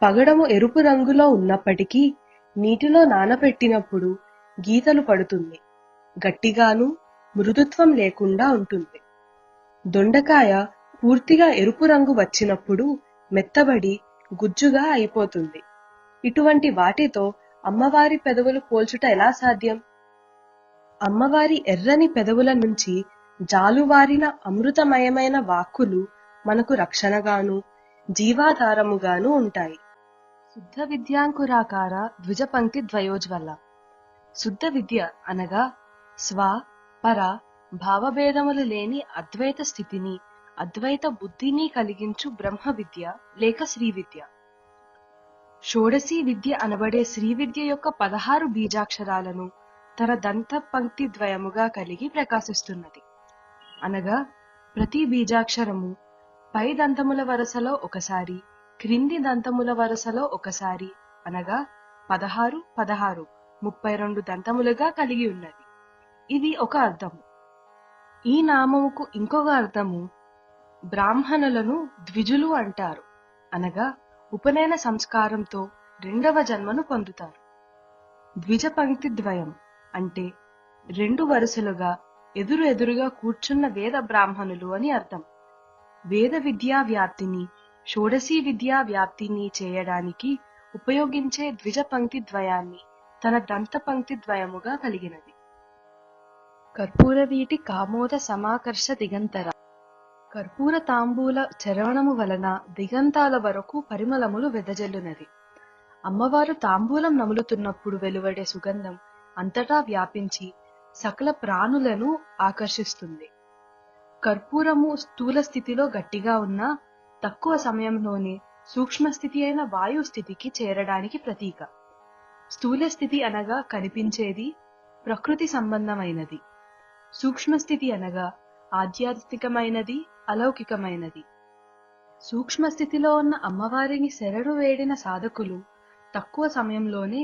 పగడము ఎరుపు రంగులో ఉన్నప్పటికీ నీటిలో నానబెట్టినప్పుడు గీతలు పడుతుంది. గట్టిగాను మృదుత్వం లేకుండా ఉంటుంది. దొండకాయ పూర్తిగా ఎరుపు రంగు వచ్చినప్పుడు మెత్తబడి గుజ్జుగా అయిపోతుంది. ఇటువంటి వాటితో అమ్మవారి పెదవులు పోల్చుట ఎలా సాధ్యం? అమ్మవారి ఎర్రని పెదవుల నుంచి జాలువారిన అమృతమయమైన వాక్కులు మనకు రక్షణగాను, జీవాధారముగాను ఉంటాయి. శుద్ధ విద్యాంకురాకార ద్విజపంక్తి ద్వయోజ్వల. శుద్ధ విద్య అనగా స్వ, పర భావభేదములు లేని అద్వైత స్థితిని, అద్వైత బుద్ధిని కలిగించు బ్రహ్మ విద్య లేక శ్రీ విద్య. షోడశీ విద్య అనబడే శ్రీ విద్య యొక్క 16 బీజాక్షరాలను తన దంత పంక్తి ద్వయముగా కలిగి ప్రకాశిస్తున్నది. అనగా ప్రతి బీజాక్షరము పై దంతముల వరుసలో ఒకసారి, క్రింది దంతముల వరుసలో ఒకసారి అనగా 16 16 32 దంతములుగా కలిగి ఉన్నది. ఇది ఒక అర్థము. ఈ నామముకు ఇంకొక అర్థము బ్రాహ్మణులను ద్విజులు అంటారు. అనగా ఉపనయన సంస్కారంతో 2వ జన్మను పొందుతారు. ద్విజ పంక్తి ద్వయం అంటే 2 వరుసలుగా ఎదురుగా కూర్చున్న వేద బ్రాహ్మణులు అని అర్థం. వేద విద్యా వ్యాప్తిని, షోడశీ విద్యా వ్యాప్తిని చేయడానికి ఉపయోగించే ద్విజ పంక్తి ద్వయాన్ని తన దంత పంక్తి ద్వయముగా కలిగినది. కర్పూరవీటి కామోద సమాకర్ష దిగంతర. కర్పూర తాంబూల చరవణము వలన దిగంతాల వరకు పరిమళములు వెదజల్లునది. అమ్మవారు తాంబూలం నములుతున్నప్పుడు వెలువడే సుగంధం అంతటా వ్యాపించి సకల ప్రాణులను ఆకర్షిస్తుంది. కర్పూరము స్థూల స్థితిలో గట్టిగా ఉన్నా తక్కువ సమయంలోనే సూక్ష్మ స్థితి అయిన వాయు స్థితికి చేరడానికి ప్రతీక. స్థూల స్థితి అనగా కనిపించేది, ప్రకృతి సంబంధమైనది. సూక్ష్మ స్థితి అనగా ఆధ్యాత్మికమైనది, అలౌకికమైనది. సూక్ష్మ స్థితిలో ఉన్న అమ్మవారిని శరణు వేడిన సాధకులు తక్కువ సమయంలోనే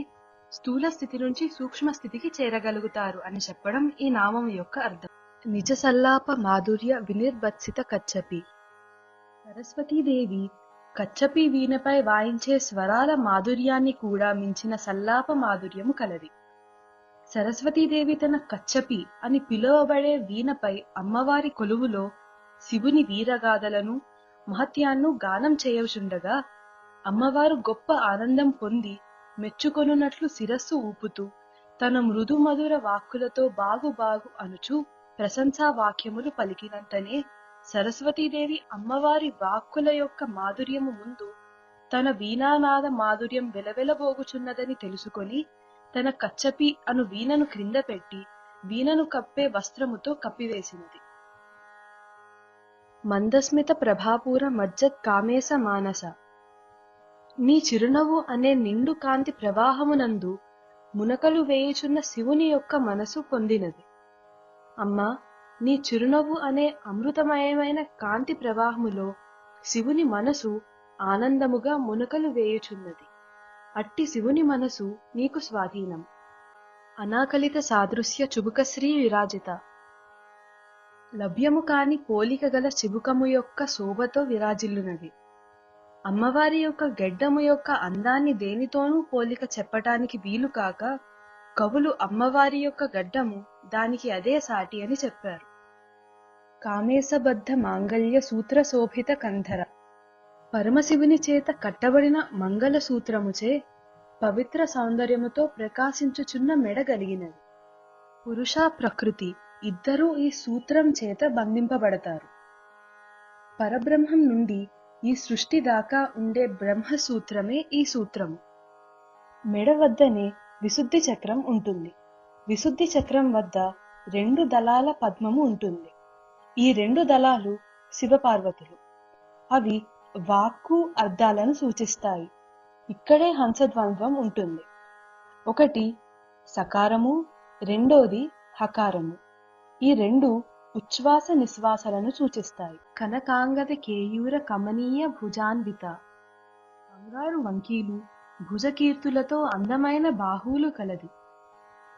స్థూల స్థితి నుంచి సూక్ష్మ స్థితికి చేరగలుగుతారు అని చెప్పడం ఈ నామం యొక్క అర్థం. నిజ సల్లాప మాధుర్య వినిర్భత్సిత కచ్చపి. సరస్వతీదేవి కచ్చపి వీణపై వాయించే స్వరాల మాధుర్యాన్ని కూడా మించిన సల్లాప మాధుర్యము కలది. సరస్వతీదేవి తన కచ్చపి అని పిలువబడే వీణపై అమ్మవారి కొలువులో శివుని వీరగాథలను మహత్యాన్ని గానం చేయవుచుండగా అమ్మవారు గొప్ప ఆనందం పొంది మెచ్చుకొనున్నట్లు శిరస్సు ఊపుతూ తన మృదు మధుర వాక్కులతో బాగు బాగు అనుచు ప్రశంసా వాక్యములు పలికినంతనే సరస్వతీదేవి అమ్మవారి వాక్కుల యొక్క మాధుర్యము ముందు తన వీణానాద మాధుర్యం వెలవెలబోగుచున్నదని తెలుసుకొని తన కచ్చపి అను వీణను క్రింద పెట్టి వీణను కప్పే వస్త్రముతో కప్పివేసినది. మందస్మిత ప్రభాపూర మజ్జత్ కామేశ మానస. నీ చిరునవ్వు అనే నిండు కాంతి ప్రవాహమునందు మునకలు వేయుచున్న శివుని యొక్క మనసు పొందినది. అమ్మా, నీ చిరునవ్వు అనే అమృతమయమైన కాంతి ప్రవాహములో శివుని మనసు ఆనందముగా మునకలు వేయుచున్నది. అట్టి శివుని మనసు నీకు స్వాధీనం. అనాకలిత సాదృశ్య చుబుకశ్రీ విరాజిత. లభ్యము కాని పోలిక గల చిబుకము యొక్క శోభతో విరాజిల్లునది. అమ్మవారి యొక్క గెడ్డము యొక్క అందాన్ని దేనితోనూ పోలిక చెప్పటానికి వీలు కాక కవులు అమ్మవారి యొక్క గడ్డము దానికి అదే సాటి అని చెప్పారు. కామేశబద్ధ మాంగళ్య సూత్ర శోభిత కంధర. పరమశివుని చేత కట్టబడిన మంగళ సూత్రముచే పవిత్ర సౌందర్యముతో ప్రకాశించుచున్న మెడ కలిగినది. పురుష ప్రకృతి ఇద్దరూ ఈ సూత్రం చేత బంధింపబడతారు. పరబ్రహ్మం నుండి ఈ సృష్టి దాకా ఉండే బ్రహ్మసూత్రమే ఈ సూత్రము. మెడ వద్దనే విశుద్ధి చక్రం ఉంటుంది. విశుద్ధి చక్రం వద్ద 2 దళాల పద్మము ఉంటుంది. ఈ 2 దళాలు శివపార్వతులు. అవి వాక్కు అర్థాలను సూచిస్తాయి. ఇక్కడే హంసద్వంద్వం ఉంటుంది. ఒకటి సకారము, రెండోది హకారము. ఈ 2 ఉచ్ఛ్వాస నిశ్వాసలను సూచిస్తాయి. కనకాంగద కేయూర కమనీయ భుజాన్విత. బంగారు వంకీలు, భుజకీర్తులతో అందమైన బాహువులు కలది.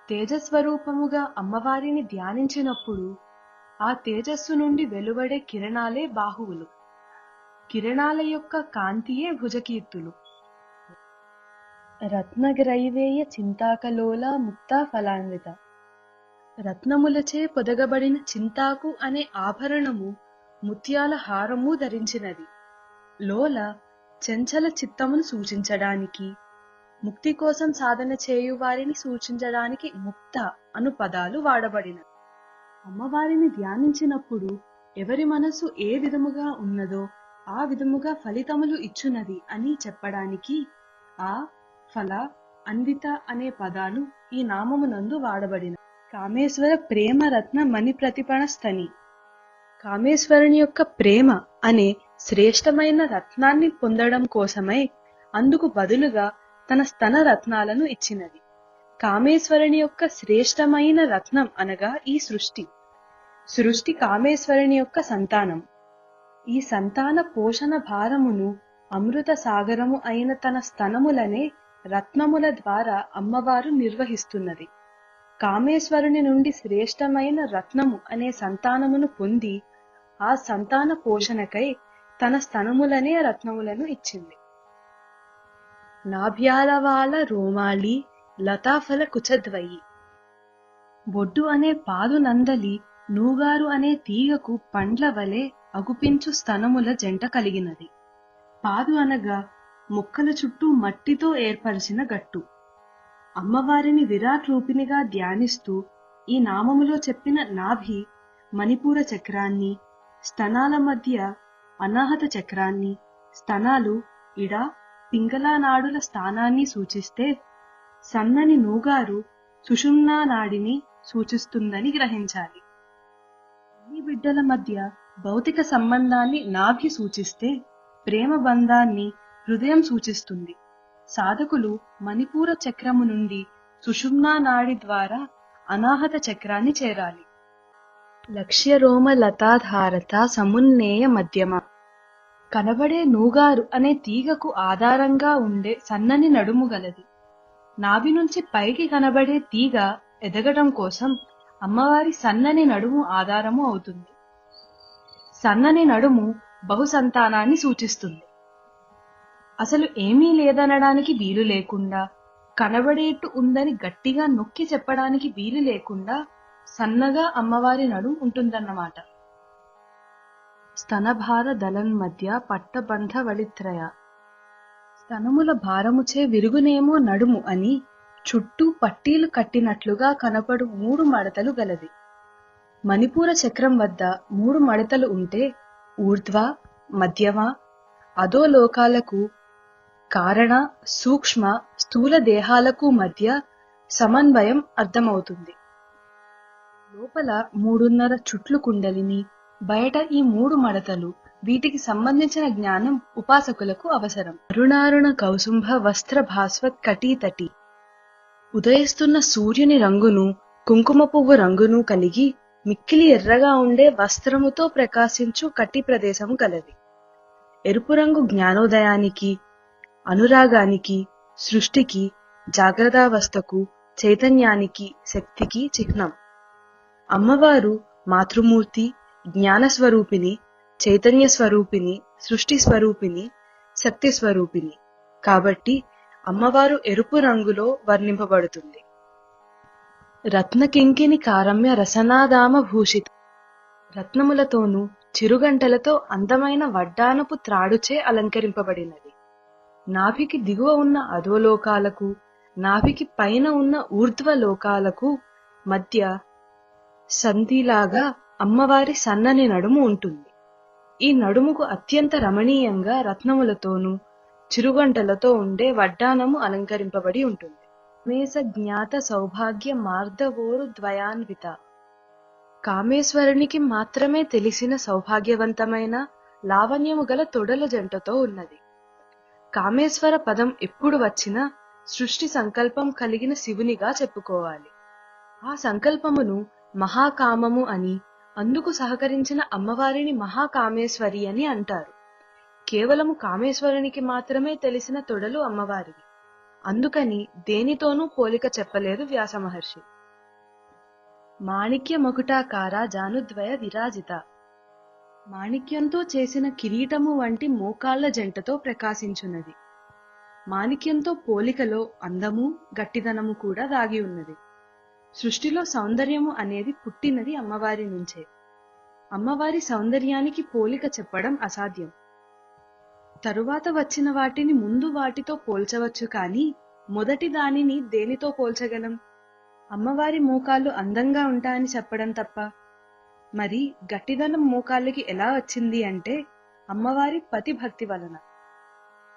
తేజస్వరూపముగా అమ్మవారిని ధ్యానించినప్పుడు ఆ తేజస్సు నుండి వెలువడే కిరణాలే బాహువులు. కిరణాల యొక్క కాంతియే భుజకీర్తులు. రత్నగ్రైవేయ చింతాకలోల ముక్తా ఫలాన్విత. రత్నములచే పొదగబడిన చింతాకు అనే ఆభరణము ముత్యాల హారము ధరించినది. లోల చంచల చిత్తమును సూచించడానికి, ముక్తి కోసం సాధన చేయు వారిని సూచించడానికి ముక్త అను పదాలు వాడబడినవి. అమ్మవారిని ధ్యానించినప్పుడు ఎవరి మనసు ఏ విధముగా ఉన్నదో ఆ విధముగా ఫలితములు ఇచ్చునది అని చెప్పడానికి ఆ, ఫల, అన్విత అనే పదాలు ఈ నామమునందు వాడబడిన. కామేశ్వర ప్రేమ రత్న మణి ప్రతిపణ స్తని. కామేశ్వరుని యొక్క ప్రేమ అనే శ్రేష్టమైన రత్నాన్ని పొందడం కోసమై అందుకు బదులుగా తన స్తన రత్నాలను ఇచ్చినది. కామేశ్వరుని యొక్క శ్రేష్టమైన రత్నం అనగా ఈ సృష్టి. సృష్టి కామేశ్వరుని యొక్క సంతానం. ఈ సంతాన పోషణ భారమును అమృత సాగరము అయిన తన స్తనములనే రత్నముల ద్వారా అమ్మవారు నిర్వహిస్తున్నది. కామేశ్వరుని నుండి శ్రేష్టమైన రత్నము అనే సంతానమును పొంది ఆ సంతాన పోషణకై తన స్తనములనే రత్నములను ఇచ్చింది. నాభ్యాలవాల రోమాళి లతాఫల కుచద్వయి. బొడ్డు అనే పాదు నందలి నూగారు అనే తీగకు పండ్ల వలె అగుపించు స్తనముల జంట కలిగినది. పాదు అనగా మొక్కల చుట్టూ మట్టితో ఏర్పరిచిన గట్టు. అమ్మవారిని విరాట్ రూపిణిగా ధ్యానిస్తూ ఈ నామములో చెప్పిన నాభి మణిపూర చక్రాన్ని, స్తనాల మధ్య అనాహత చక్రాన్ని, స్తనాలు ఇడ పింగళా నాడుల స్థానాన్ని సూచిస్తే సన్నని నూగారు సుషుమ్నా నాడిని సూచిస్తుందని గ్రహించాలి. ఈ బిడ్డల మధ్య భౌతిక సంబంధాన్ని నాభి సూచిస్తే ప్రేమ బంధాన్ని హృదయం సూచిస్తుంది. సాధకులు మణిపూర చక్రము నుండి సుషుమ్నా నాడి ద్వారా అనాహత చక్రాన్ని చేరాలి. లక్ష్య రోమ లతాధారత సమున్నేయ మధ్యమ. కనబడే నూగారు అనే తీగకు ఆధారంగా ఉండే సన్నని నడుము గలది. నాభి నుంచి పైకి కనబడే తీగ ఎదగడం కోసం అమ్మవారి సన్నని నడుము ఆధారము అవుతుంది. సన్నని నడుము బహుసంతానాన్ని సూచిస్తుంది. అసలు ఏమీ లేదనడానికి వీలు లేకుండా, కనబడేట్టు ఉందని గట్టిగా నొక్కి చెప్పడానికి వీలు లేకుండా సన్నగా అమ్మవారి నడుము ఉంటుందన్నమాట. స్తనభార దళం మధ్య పట్టబంధ వళిత్రయ. స్తనముల భారముచే విరుగునేమో నడుము అని చుట్టూ పట్టీలు కట్టినట్లుగా కనపడు 3 మడతలు గలది. మణిపూర చక్రం వద్ద 3 మడతలు ఉంటే ఊర్ధ్వ, మధ్యమ, అధోలోకాలకు, కారణ, సూక్ష్మ, స్థూల దేహాలకు మధ్య సమన్వయం అర్థమవుతుంది. లోపల 3.5 చుట్లు కుండలిని, బయట ఈ 3 మడతలు. వీటికి సంబంధించిన జ్ఞానం ఉపాసకులకు అవసరం. అరుణారుణ కౌసుంభ వస్త్ర భాస్వత్ కటీతటి. ఉదయిస్తున్న సూర్యుని రంగును, కుంకుమ పువ్వు రంగును కలిగి మిక్కిలి ఎర్రగా ఉండే వస్త్రముతో ప్రకాశించు కటి ప్రదేశము కలది. ఎరుపు రంగు జ్ఞానోదయానికి, అనురాగానికి, సృష్టికి, జాగ్రత్తావస్థకు, చైతన్యానికి, శక్తికి చిహ్నం. అమ్మవారు మాతృమూర్తి, జ్ఞాన స్వరూపిణి, చైతన్య స్వరూపిణి, సృష్టి స్వరూపిణి, శక్తి స్వరూపిణి. కాబట్టి అమ్మవారు ఎరుపు రంగులో వర్ణింపబడుతుంది. రత్నకింకిని కారమ్య రసనాదామ భూషిత. రత్నములతోనూ చిరుగంటలతో అందమైన వడ్డానపు త్రాడుచే అలంకరింపబడినది. నాభికి దిగువ ఉన్న అధోలోకాలకు, నాభికి పైన ఉన్న ఊర్ధ్వలోకాలకు మధ్య సంధిలాగా అమ్మవారి సన్నని నడుము ఉంటుంది. ఈ నడుముకు అత్యంత రమణీయంగా రత్నములతోనూ చిరుగంటలతో ఉండే వడ్డానము అలంకరింపబడి ఉంటుంది. మేష జ్ఞాత సౌభాగ్య మార్ధవోరు ద్వయాన్విత. కామేశ్వరునికి మాత్రమే తెలిసిన సౌభాగ్యవంతమైన లావణ్యము గల తొడల జంటతో ఉన్నది. కామేశ్వర పదం ఎప్పుడు వచ్చినా సృష్టి సంకల్పం కలిగిన శివునిగా చెప్పుకోవాలి. ఆ సంకల్పమును మహాకామము అని, అందుకు సహకరించిన అమ్మవారిని మహాకామేశ్వరి అని అంటారు. కేవలము కామేశ్వరునికి మాత్రమే తెలిసిన తొడలు అమ్మవారివి. అందుకని దేనితోనూ పోలిక చెప్పలేదు వ్యాస మహర్షి. మాణిక్య మకుటాకార జానుద్వయ విరాజిత. మాణిక్యంతో చేసిన కిరీటము వంటి మోకాళ్ల జంటతో ప్రకాశించున్నది. మాణిక్యంతో పోలికలో అందము, గట్టిదనము కూడా దాగి ఉన్నది. సృష్టిలో సౌందర్యము అనేది పుట్టినది అమ్మవారి నుంచే. అమ్మవారి సౌందర్యానికి పోలిక చెప్పడం అసాధ్యం. తరువాత వచ్చిన వాటిని ముందు వాటితో పోల్చవచ్చు, కానీ మొదటి దానిని దేనితో పోల్చగలం? అమ్మవారి మోకాళ్ళు అందంగా ఉంటాయని చెప్పడం తప్ప. మరి గట్టిదనం మోకాళ్ళకి ఎలా వచ్చింది అంటే అమ్మవారి పతిభక్తి వలన.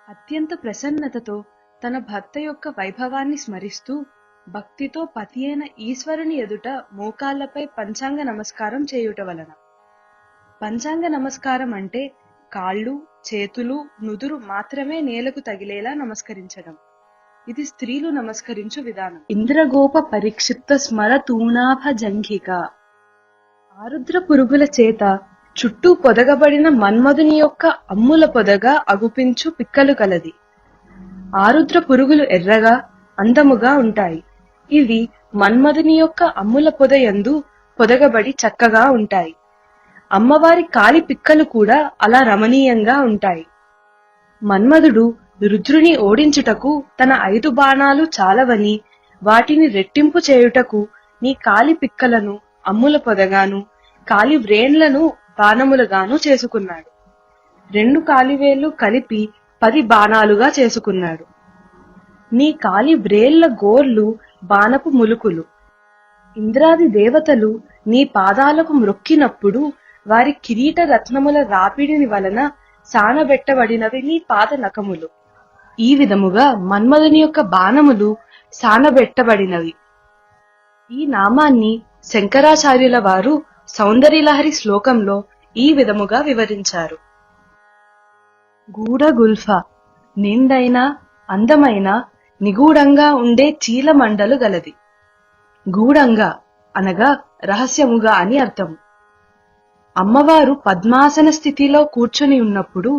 అత్యంత ప్రసన్నతతో తన భర్త యొక్క వైభవాన్ని స్మరిస్తూ భక్తితో పతి అయిన ఈశ్వరుని ఎదుట మోకాళ్లపై పంచాంగ నమస్కారం చేయుట వలన. పంచాంగ నమస్కారం అంటే కాళ్ళు, చేతులు, నుదురు మాత్రమే నేలకు తగిలేలా నమస్కరించడం. ఇది స్త్రీలు నమస్కరించు విధానం. ఇంద్రగోప పరిక్షిప్త స్మర తూణాభ జంఘిక. ఆరుద్ర పురుగుల చేత చుట్టూ పొదగబడిన మన్మధుని యొక్క అమ్ముల పొదగా అగుపించు పిక్కలు కలది. ఆరుద్ర పురుగులు ఎర్రగా, అందముగా ఉంటాయి. ఇవి మన్మధుని యొక్క అమ్ముల పొద యందు పొదగబడి చక్కగా ఉంటాయి. అమ్మవారి కాలి పిక్కలు కూడా అలా రమణీయంగా ఉంటాయి. మన్మధుడు రుద్రుని ఓడించుటకు తన 5 బాణాలు చాలవని, వాటిని రెట్టింపు చేయుటకు నీ కాలి పిక్కలను అమ్ముల పొదగాను, కాలి వ్రేన్లను బాణములుగాను చేసుకున్నాడు. 2 కాలివేళ్లు కలిపి 10 బాణాలుగా చేసుకున్నాడు. నీ కాలి వ్రేళ్ల గోర్లు బాణపు ములుకులు. ఇంద్రాది దేవతలు నీ పాదాలకు మ్రొక్కినప్పుడు వారి కిరీట రత్నముల రాపిడిని వలన సానబెట్టబడినవి నీ పాద నఖములు. ఈ విధముగా మన్మధుని యొక్క బాణములు సానబెట్టబడినవి. ఈ నామాన్ని శంకరాచార్యుల వారు సౌందర్యలహరి శ్లోకంలో ఈ విధముగా వివరించారు. గూఢగుల్ఫ, నిండైన అందమైన నిగూఢంగా ఉండే చీలమండలు గలది. గూఢంగా అనగా రహస్యముగా అని అర్థము. అమ్మవారు పద్మాసన స్థితిలో కూర్చుని ఉన్నప్పుడు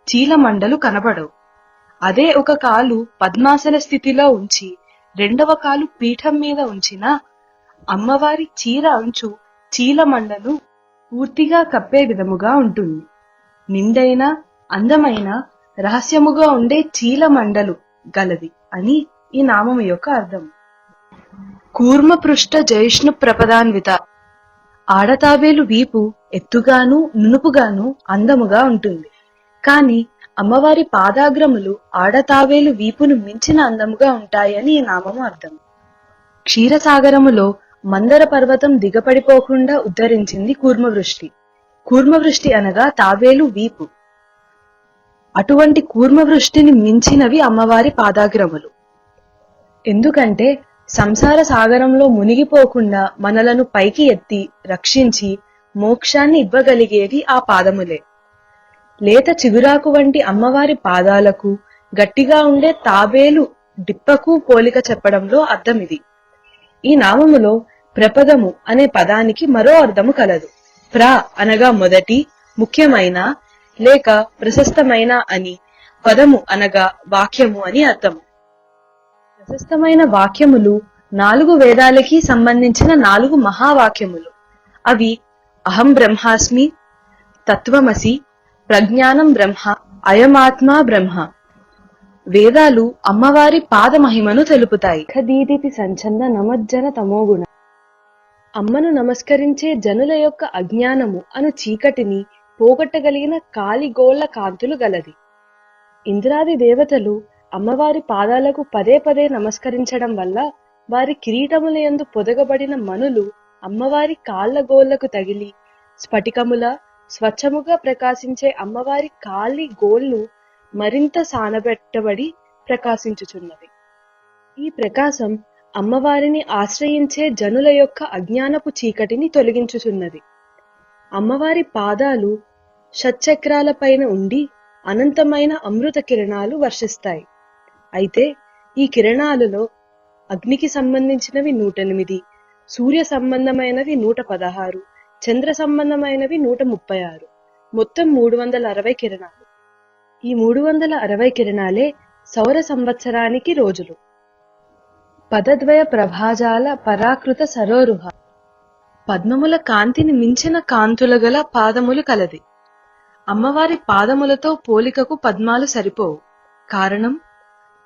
చీలమండలు కనబడవు. అదే ఒక కాలు పద్మాసన స్థితిలో ఉంచి రెండవ కాలు పీఠం మీద ఉంచిన అమ్మవారి చీర అంచు చీలమండలు పూర్తిగా కప్పే విధముగా ఉంటుంది. నిండైన అందమైన రహస్యముగా ఉండే చీలమండలు గలది అని ఈ నామము యొక్క అర్థం. కూర్మ పృష్ఠ జైష్ణు ప్రపదాన్విత, ఆడతాబేలు వీపు ఎత్తుగాను నునుపుగాను అందముగా ఉంటుంది. కాని అమ్మవారి పాదాగ్రములు ఆడతాబేలు వీపును మించిన అందముగా ఉంటాయని ఈ నామము అర్థం. క్షీరసాగరములో మందర పర్వతం దిగపడిపోకుండా ఉద్ధరించింది కూర్మవృష్టి. కూర్మవృష్టి అనగా తాబేలు వీపు. అటువంటి కూర్మవృష్టిని మించినవి అమ్మవారి పాదాగ్రములు. ఎందుకంటే సంసార సాగరంలో మునిగిపోకుండా మనలను పైకి ఎత్తి రక్షించి మోక్షాన్ని ఇవ్వగలిగేవి ఆ పాదములే. లేత చిగురాకు వంటి అమ్మవారి పాదాలకు గట్టిగా ఉండే తాబేలు డిప్పకు పోలిక చెప్పడంలో అర్థమిది. ఈ నామములో ప్రపదము అనే పదానికి మరో అర్థము కలదు. ప్ర అనగా మొదటి, ముఖ్యమైన లేక ప్రశస్తమైన అని, పదము అనగా వాక్యము అని అర్థము. ప్రశస్తమైన వాక్యములు 4 వేదాలకి సంబంధించిన 4 మహావాక్యములు. అవి అహం బ్రహ్మాస్మి, తత్వమసి, ప్రజ్ఞానం బ్రహ్మ, అయమాత్మా బ్రహ్మ. వేదాలు అమ్మవారి పాద మహిమను తెలుపుతాయి. ఖదీదితి సంచంద నమజ్జన తమోగుణ, అమ్మను నమస్కరించే జనుల యొక్క అజ్ఞానము అను చీకటిని పోగొట్టగలిగిన కాలిగోళ్ల కాంతులు గలది. ఇంద్రాది దేవతలు అమ్మవారి పాదాలకు పదే పదే నమస్కరించడం వల్ల వారి కిరీటముల యందు పొదగబడిన మనులు అమ్మవారి కాళ్లగోళ్లకు తగిలి స్ఫటికముల స్వచ్ఛముగా ప్రకాశించే అమ్మవారి కాలి గోళ్లు మరింత సానబెట్టబడి ప్రకాశించుచున్నవి. ఈ ప్రకాశం అమ్మవారిని ఆశ్రయించే జనుల యొక్క అజ్ఞానపు చీకటిని తొలగించుచున్నది. అమ్మవారి పాదాలు షట్చక్రాలపైన ఉండి అనంతమైన అమృత కిరణాలు వర్షిస్తాయి. అయితే ఈ కిరణాలలో అగ్నికి సంబంధించినవి 108, సూర్య సంబంధమైనవి 116, చంద్ర సంబంధమైనవి 136, మొత్తం 360 కిరణాలు. ఈ 360 కిరణాలే సౌర సంవత్సరానికి రోజులు. పదద్వయ ప్రభాజాల పరాకృత సరోరుహ, పద్మముల కాంతిని మించిన కాంతుల గల పాదములు కలది. అమ్మవారి పాదములతో పోలికకు పద్మాలు సరిపోవు. కారణం,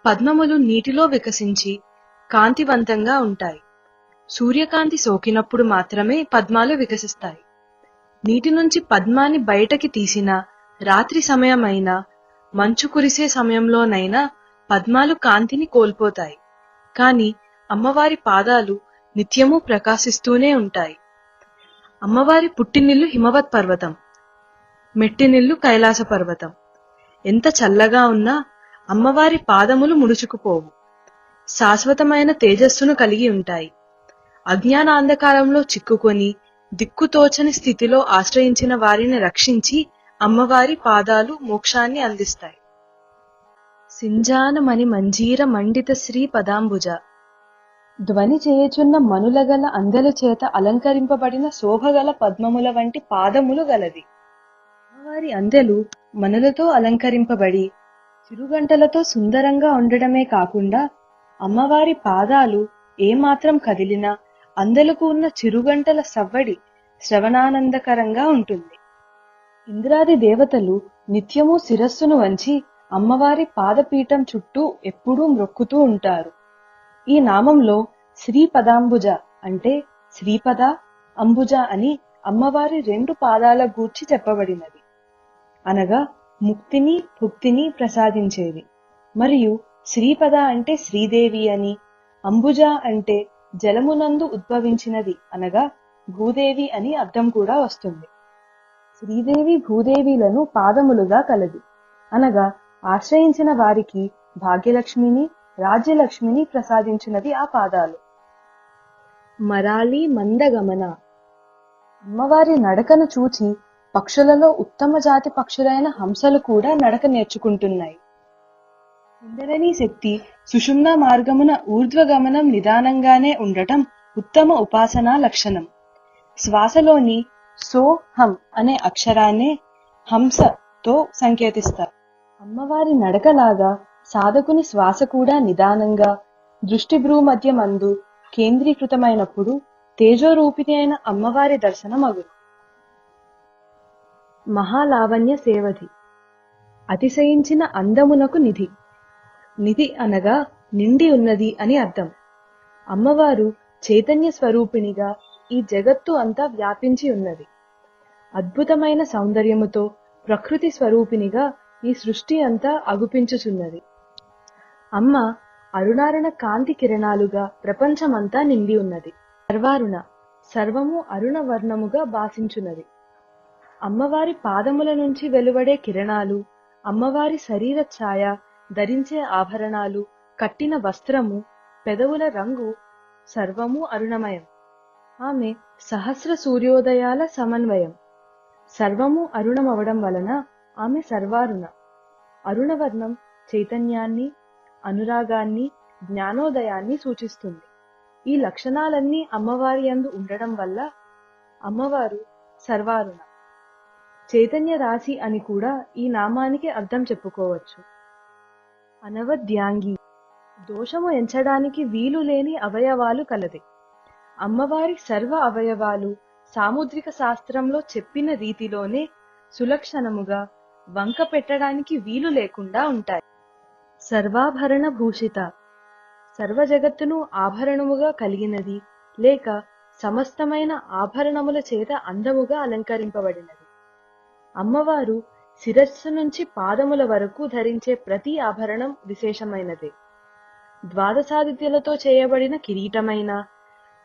పద్మములు నీటిలో వికసించి కాంతివంతంగా ఉంటాయి. సూర్యకాంతి సోకినప్పుడు మాత్రమే పద్మాలు వికసిస్తాయి. నీటి నుంచి పద్మాన్ని బయటకి తీసినా, రాత్రి సమయమైనా, మంచు కురిసే సమయంలోనైనా పద్మాలు కాంతిని కోల్పోతాయి. కాని అమ్మవారి పాదాలు నిత్యము ప్రకాశిస్తూనే ఉంటాయి. అమ్మవారి పుట్టినిల్లు హిమవత్ పర్వతం, మెట్టినిల్లు కైలాస పర్వతం. ఎంత చల్లగా ఉన్నా అమ్మవారి పాదములు ముడుచుకుపోవు. శాశ్వతమైన తేజస్సును కలిగి ఉంటాయి. అజ్ఞానాంధకారంలో చిక్కుకొని దిక్కుతోచని స్థితిలో ఆశ్రయించిన వారిని రక్షించి అమ్మవారి పాదాలు మోక్షాన్ని అందిస్తాయి. సింజానమణి మంజీర మండిత శ్రీ పదాంబుజ, ధ్వని చేయుచున్న మనులగల అందెల చేత అలంకరింపబడిన శోభగల పద్మముల వంటి పాదములు గలది. అమ్మవారి అందెలు మనులతో అలంకరింపబడి చిరుగంటలతో సుందరంగా ఉండడమే కాకుండా అమ్మవారి పాదాలు ఏమాత్రం కదిలినా అందెలకు ఉన్న చిరుగంటల సవ్వడి శ్రవణానందకరంగా ఉంటుంది. ఇంద్రాది దేవతలు నిత్యము శిరస్సును వంచి అమ్మవారి పాదపీఠం చుట్టూ ఎప్పుడూ మ్రొక్కుతూ ఉంటారు. ఈ నామంలో శ్రీపదాంబుజ అంటే శ్రీపద, అంబుజ అని అమ్మవారి 2 పాదాల గూర్చి చెప్పబడినది. అనగా ముక్తిని భుక్తిని ప్రసాదించేవి. మరియు శ్రీపద అంటే శ్రీదేవి అని, అంబుజ అంటే జలమునందు ఉద్భవించినది అనగా భూదేవి అని అర్థం కూడా వస్తుంది. శ్రీదేవి భూదేవిలను పాదములుగా కలది అనగా ఆశ్రయించిన వారికి భాగ్యలక్ష్మిని రాజ్యలక్ష్మిని ప్రసాదించినది ఆ పాదాలు. మరాళి మందగమన అమ్మవారి నడకను చూచి పక్షులలో ఉత్తమ జాతి పక్షులైన హంసలు కూడా నడక నేర్చుకుంటున్నాయి. కుండలిని శక్తి సుషుమ్నా మార్గమున ఊర్ధ్వగమనం నిదానంగానే ఉండటం ఉత్తమ ఉపాసనా లక్షణం. శ్వాసలోని సో హం అనే అక్షరాన్నే హంసతో సంకేతిస్తారు. అమ్మవారి నడకలాగా సాధకుని శ్వాస కూడా నిదానంగా దృష్టి భ్రూమధ్య మందు కేంద్రీకృతమైనప్పుడు తేజోరూపిణి అయిన అమ్మవారి దర్శనం అగును. మహాలావణ్య సేవధి అతిశయించిన అందమునకు నిధి. నిధి అనగా నిండి ఉన్నది అని అర్థం. అమ్మవారు చైతన్య స్వరూపిణిగా ఈ జగత్తు అంతా వ్యాపించి ఉన్నది. అద్భుతమైన సౌందర్యముతో ప్రకృతి స్వరూపిణిగా ఈ సృష్టి అంతా అగుపించుచున్నది. అమ్మ అరుణారుణ కాంతి కిరణాలుగా ప్రపంచమంతా నిండి ఉన్నది. సర్వారుణ సర్వము అరుణ వర్ణముగా భాసించున్నది. అమ్మవారి పాదముల నుంచి వెలువడే కిరణాలు, అమ్మవారి శరీర ఛాయ, ధరించే ఆభరణాలు, కట్టిన వస్త్రము, పెదవుల రంగు సర్వము అరుణమయం. ఆమె సహస్ర సూర్యోదయాల సమన్వయం. సర్వము అరుణమవడం వలన ఆమె సర్వారుణ. అరుణవర్ణం చైతన్యాన్ని, అనురాగాన్ని, జ్ఞానోదయాన్ని సూచిస్తుంది. ఈ లక్షణాలన్నీ అమ్మవారి యందు ఉండడం వల్ల అమ్మవారు సర్వారుణ. చైతన్య రాశి అని కూడా ఈ నామానికి అర్థం చెప్పుకోవచ్చు. అనవద్యాంగి దోషము ఎంచడానికి వీలు లేని అవయవాలు కలది. అమ్మవారి సర్వ అవయవాలు సాముద్రిక శాస్త్రంలో చెప్పిన రీతిలోనే సులక్షణముగా వంక పెట్టడానికి వీలు లేకుండా ఉంటాయి. సర్వాభరణ భూషిత సర్వ జగత్తును ఆభరణముగా కలిగినది లేక సమస్తమైన ఆభరణముల చేత అందముగా అలంకరింపబడినది. అమ్మవారు శిరస్సు నుంచి పాదముల వరకు ధరించే ప్రతి ఆభరణం విశేషమైనదే. ద్వాదశాదిత్యులతో చేయబడిన కిరీటమైన,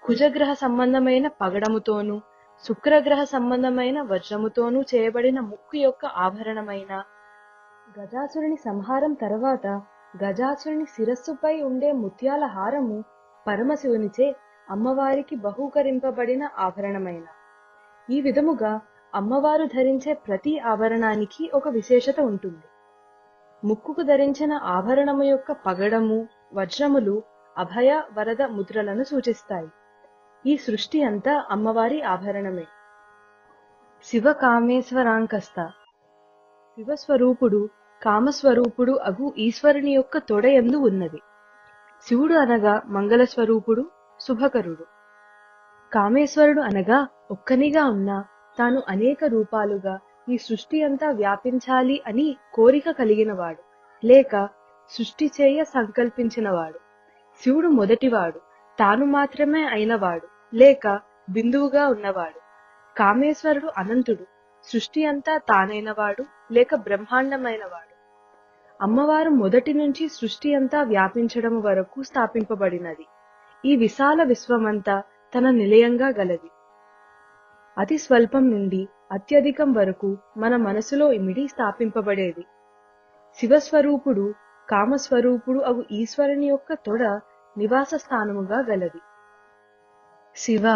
కుజగ్రహ సంబంధమైన పగడముతోనూ, శుక్రగ్రహ సంబంధమైన వజ్రముతోనూ చేయబడిన ముక్కు యొక్క ఆభరణమైన, గజాసురుని సంహారం తర్వాత గజాసురుని శిరస్సుపై ఉండే ముత్యాల హారము పరమశివునిచే అమ్మవారికి బహూకరింపబడిన ఆభరణమైన. ఈ విధముగా అమ్మవారు ధరించే ప్రతి ఆభరణానికి ఒక విశేషత ఉంటుంది. ముక్కుకు ధరించిన ఆభరణము యొక్క పగడము, వజ్రములు అభయ వరద ముద్రలను సూచిస్తాయి. ఈ సృష్టి అంతా అమ్మవారి ఆభరణమే. శివ కామేశ్వరాంకస్త శివస్వరూపుడు కామస్వరూపుడు అగు ఈశ్వరుని యొక్క తొడయందు ఉన్నది. శివుడు అనగా మంగళస్వరూపుడు, శుభకరుడు. కామేశ్వరుడు అనగా ఒక్కనిగా ఉన్నా తాను అనేక రూపాలుగా ఈ సృష్టి అంతా వ్యాపించాలి అని కోరిక కలిగినవాడు లేక సృష్టి చేయ సంకల్పించినవాడు. శివుడు మొదటివాడు, తాను మాత్రమే అయినవాడు లేక బిందువుగా ఉన్నవాడు. కామేశ్వరుడు అనంతుడు, సృష్టి అంతా తానైనవాడు లేక బ్రహ్మాండమైనవాడు. అమ్మవారు మొదటి నుంచి సృష్టి అంతా వ్యాపించడం వరకు స్థాపింపబడినది. ఈ విశాల విశ్వమంతా తన నిలయంగా గలది. అతి స్వల్పం నుండి అత్యధికం వరకు మన మనసులో ఇమిడి స్థాపింపబడేది. శివస్వరూపుడు కామస్వరూపుడు అగు ఈశ్వరుని యొక్క తొడ నివాస స్థానముగా గలది. శివ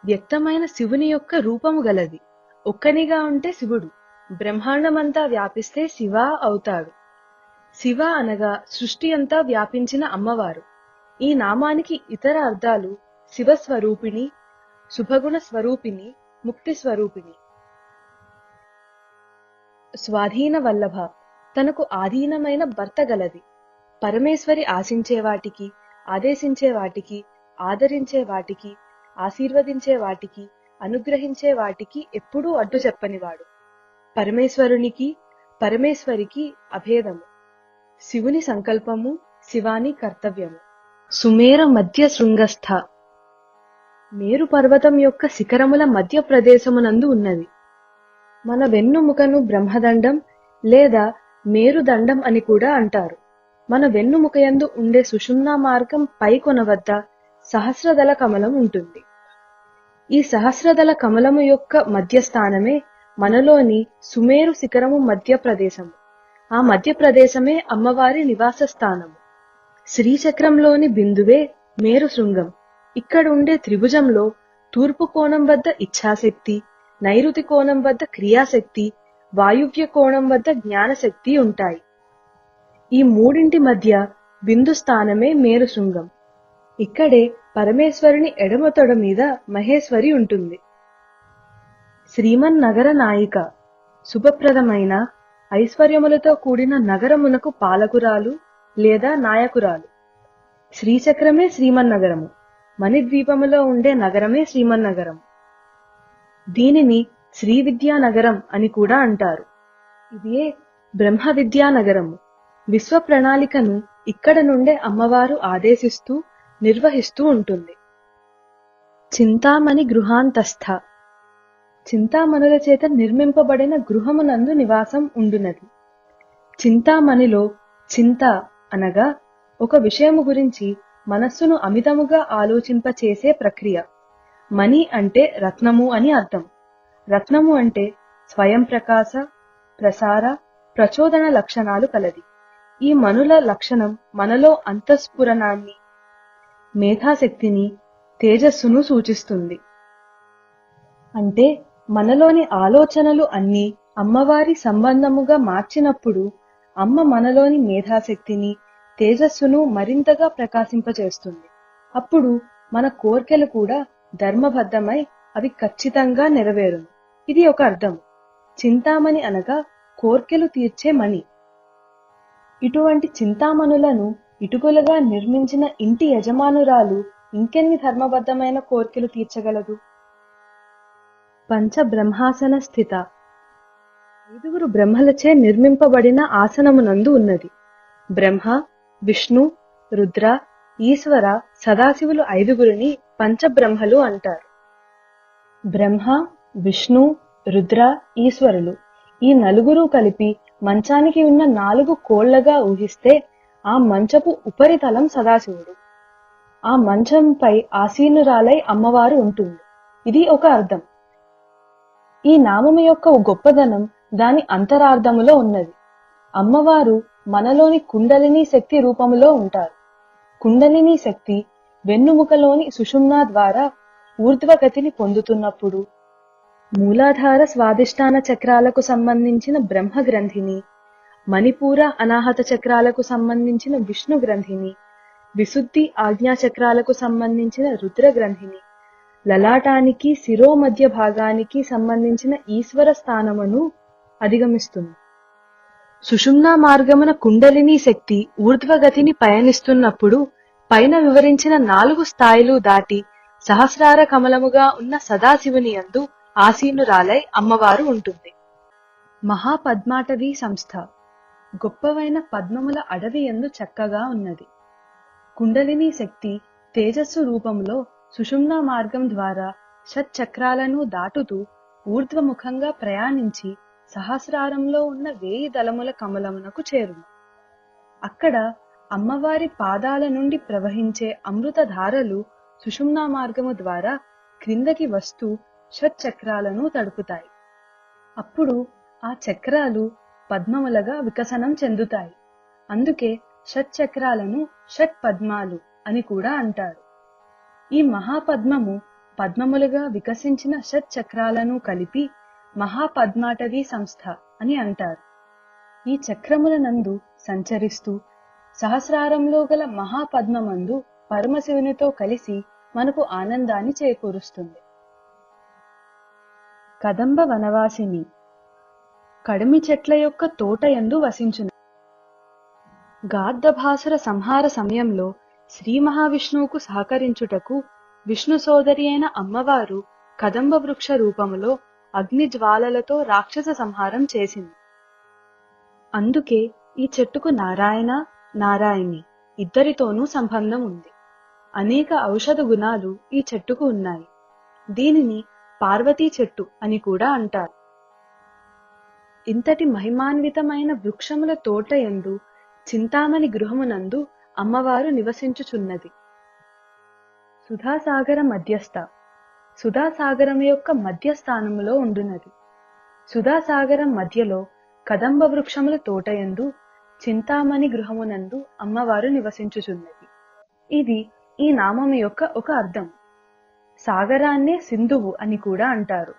వ్యక్తమైన శివుని యొక్క రూపము గలది. ఒక్కనిగా ఉంటే శివుడు, బ్రహ్మాండమంతా వ్యాపిస్తే శివ అవుతాడు. శివ అనగా సృష్టి అంతా వ్యాపించిన అమ్మవారు. ఈ నామానికి ఇతర అర్థాలు శివస్వరూపిణి, శుభగుణ స్వరూపిణి, ముక్తి స్వరూపిణి. స్వాధీన వల్లభ తనకు ఆధీనమైన భర్త గలది. పరమేశ్వరి ఆశించే వాటికి, ఆదేశించే వాటికి, ఆదరించే వాటికి, ఆశీర్వదించే వాటికి, అనుగ్రహించే వాటికి ఎప్పుడూ అడ్డు చెప్పనివాడు. పరమేశ్వరునికి పరమేశ్వరికి అభేదము. శివుని సంకల్పము, శివాని కర్తవ్యము. సుమేర మధ్య శృంగస్థ మేరు పర్వతం యొక్క శిఖరముల మధ్య ప్రదేశమునందు ఉన్నది. మన వెన్నుముకను బ్రహ్మదండం లేదా మేరుదండం అని కూడా అంటారు. మన వెన్నుముకయందు ఉండే సుషుమ్నా మార్గం పై కొన వద్ద సహస్రదళ కమలం ఉంటుంది. ఈ సహస్రదళ కమలము యొక్క మధ్యస్థానమే మనలోని సుమేరు శిఖరము మధ్య ప్రదేశము. ఆ మధ్య ప్రదేశమే అమ్మవారి నివాస స్థానము. శ్రీచక్రంలోని బిందువే మేరు శృంగం. ఇక్కడ ఉండే త్రిభుజంలో తూర్పు కోణం వద్ద ఇచ్ఛాశక్తి, నైరుతి కోణం వద్ద క్రియాశక్తి, వాయువ్య కోణం వద్ద జ్ఞానశక్తి ఉంటాయి. ఈ మూడింటి మధ్య బిందు స్థానమే మేరు శృంగం. ఇక్కడే పరమేశ్వరుని ఎడమ తొడ మీద మహేశ్వరి ఉంటుంది. శ్రీమన్నగర నాయిక, శుభప్రదమైన ఐశ్వర్యములతో కూడిన నగరమునకు పాలకురాలు లేదా నాయకురాలు. శ్రీచక్రమే శ్రీమన్నగరము. మణిద్వీపములో ఉండే నగరమే శ్రీమన్నగరము. దీనిని శ్రీ విద్యానగరం అని కూడా అంటారు. ఇదే బ్రహ్మ విద్యానగరము. విశ్వ ప్రణాళికను ఇక్కడ నుండే అమ్మవారు ఆదేశిస్తూ నిర్వహిస్తూ ఉంటుంది. చింతామణి గృహాంతస్థ, చింతామణుల చేత నిర్మింపబడిన గృహమునందు నివాసం ఉండునది. చింతామణిలో చింత అనగా ఒక విషయము గురించి మనస్సును అమితముగా ఆలోచింపచేసే ప్రక్రియ. మణి అంటే రత్నము అని అర్థం. రత్నము అంటే స్వయం ప్రకాశ, ప్రసార, ప్రచోదన లక్షణాలు కలది. ఈ మణుల లక్షణం మనలో అంతఃస్ఫురణాన్ని, మేధాశక్తిని, తేజస్సును సూచిస్తుంది. అంటే మనలోని ఆలోచనలు అన్నీ అమ్మవారి సంబంధముగా మార్చినప్పుడు అమ్మ మనలోని మేధాశక్తిని, తేజస్సును మరింతగా ప్రకాశింపచేస్తుంది. అప్పుడు మన కోర్కెలు కూడా ధర్మబద్ధమై అవి ఖచ్చితంగా నెరవేరును. ఇది ఒక అర్థం. చింతామణి అనగా కోర్కెలు తీర్చే మణి. ఇటువంటి చింతామణులను ఇటుకలుగా నిర్మించిన ఇంటి యజమానురాలు ఇంకెన్ని ధర్మబద్ధమైన కోర్కెలు తీర్చగలదు? పంచబ్రహ్మాసన స్థిత, 5 బ్రహ్మలచే నిర్మింపబడిన ఆసనమునందు ఉన్నది. బ్రహ్మ, విష్ణు, రుద్ర, ఈశ్వర, సదాశివులు 5 పంచబ్రహ్మలు అంటారు. బ్రహ్మ, విష్ణు, రుద్ర, ఈశ్వరులు ఈ 4 కలిపి మంచానికి ఉన్న 4 కోళ్లగా ఊహిస్తే ఆ మంచపు ఉపరితలం సదాశివుడు. ఆ మంచంపై ఆసీనురాలై అమ్మవారు ఉంటుంది. ఇది ఒక అర్థం. ఈ నామము యొక్క గొప్పదనం దాని అంతరార్థములో ఉన్నది. అమ్మవారు మనలోని కుండలిని శక్తి రూపములో ఉంటారు. కుండలిని శక్తి వెన్నుముకలోని సుషుమ్నా ద్వారా ఊర్ధ్వగతిని పొందుతున్నప్పుడు మూలాధార స్వాదిష్టాన చక్రాలకు సంబంధించిన బ్రహ్మ గ్రంథిని, మణిపూర అనాహత చక్రాలకు సంబంధించిన విష్ణు గ్రంథిని, విశుద్ధి ఆజ్ఞా చక్రాలకు సంబంధించిన రుద్ర గ్రంథిని, లలాటానికి శిరో మధ్య భాగానికి సంబంధించిన ఈశ్వర స్థానమును అధిగమిస్తుంది. సుషుమ్నా మార్గమున కుండలిని శక్తి ఊర్ధ్వగతిని పయనిస్తున్నప్పుడు పైన వివరించిన 4 స్థాయిలు దాటి సహస్రార కమలముగా ఉన్న సదాశివుని యందు ఆసీనురాలై అమ్మవారు ఉంటుంది. మహాపద్మాటవీ సంస్థ గొప్పవైన పద్మముల అడవి యందు చక్కగా ఉన్నది. కుండలిని శక్తి తేజస్సు రూపంలో సుషుమ్నా మార్గం ద్వారా షట్చక్రాలను దాటుతూ ఊర్ధ్వముఖంగా ప్రయాణించి సహస్రారంలో ఉన్న 1000 దళముల కమలమునకు చేరును. అక్కడ అమ్మవారి పాదాల నుండి ప్రవహించే అమృత ధారలు సుషుమ్నా మార్గము ద్వారా క్రిందకి వస్తూ షట్చక్రాలను తడుపుతాయి. అప్పుడు ఆ చక్రాలు పద్మములుగా వికసనం చెందుతాయి. అందుకే షట్చక్రాలను షట్పద్మాలు అని కూడా అంటారు. ఈ మహాపద్మము పద్మములుగా వికసించిన షట్చక్రాలను కలిపి మహాపద్మాటవీ సంస్థ అని అంటారు. ఈ చక్రముల నందు సంచరిస్తూ సహస్రారంలో గల మహాపద్మమందు పరమశివునితో కలిసి మనకు ఆనందాన్ని చేకూరుస్తుంది. కదంబ వనవాసిని కడిమి చెట్ల యొక్క తోట యందు వసించును. గార్ధభాసుర సంహార సమయంలో శ్రీ మహావిష్ణువుకు సహకరించుటకు విష్ణు సోదరి అయిన అమ్మవారు కదంబ వృక్ష రూపములో అగ్ని జ్వాలలతో రాక్షస సంహారం చేసింది. అందుకే ఈ చెట్టుకు నారాయణ, నారాయణి ఇద్దరితోనూ సంబంధం ఉంది. అనేక ఔషధ గుణాలు ఈ చెట్టుకు ఉన్నాయి. దీనిని పార్వతీ చెట్టు అని కూడా అంటారు. ఇంతటి మహిమాన్వితమైన వృక్షముల తోట యందు చింతామణి గృహమునందు అమ్మవారు నివసించుచున్నది. సుధాసాగర మధ్యస్థ. సుధాసాగరం యొక్క మధ్యస్థానములో ఉండునది. సుధాసాగరం మధ్యలో కదంబ వృక్షముల తోటయందు చింతామణి గృహమునందు అమ్మవారు నివసించుచున్నది. ఇది ఈ నామము యొక్క ఒక అర్థం. సాగరాన్నే సింధువు అని కూడా అంటారు.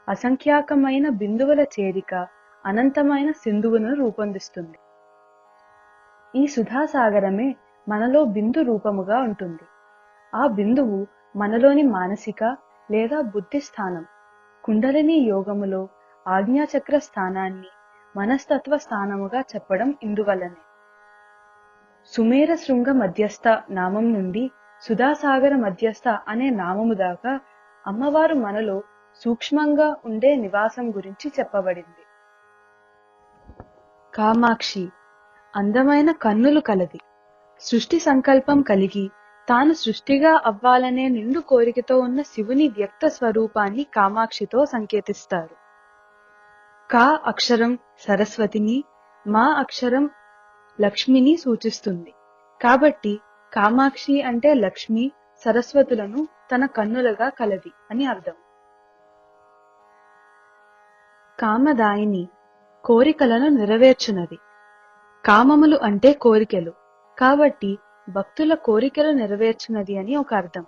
అసంఖ్యాకమైన బిందువుల చేరిక అనంతమైన సింధువును రూపొందిస్తుంది. ఈ సుధాసాగరమే మనలో బిందు రూపముగా ఉంటుంది. ఆ బిందువు మనలోని మానసిక లేదా బుద్ధి స్థానం. కుండలిని యోగములో ఆజ్ఞాచక్ర స్థానాన్ని మనస్తత్వ స్థానముగా చెప్పడం ఇందువల్లనే. సుమేర శృంగ మధ్యస్థ నామం నుండి సుధాసాగర మధ్యస్థ అనే నామము దాకా అమ్మవారు మనలో సూక్ష్మంగా ఉండే నివాసం గురించి చెప్పబడింది. కామాక్షి అందమైన కన్నులు కలది. సృష్టి సంకల్పం కలిగి తాను సృష్టిగా అవ్వాలనే నిండు కోరికతో ఉన్న శివుని వ్యక్త స్వరూపాన్ని కామాక్షితో సంకేతిస్తారు. కా అక్షరం సరస్వతిని, మా అక్షరం లక్ష్మిని సూచిస్తుంది. కాబట్టి కామాక్షి అంటే లక్ష్మి సరస్వతులను తన కన్నులుగా కలది అని అర్థం. కామదాయిని కోరికలను నెరవేర్చునది. కామములు అంటే కోరికలు, కాబట్టి భక్తుల కోరికలు నెరవేర్చునది అని ఒక అర్థం.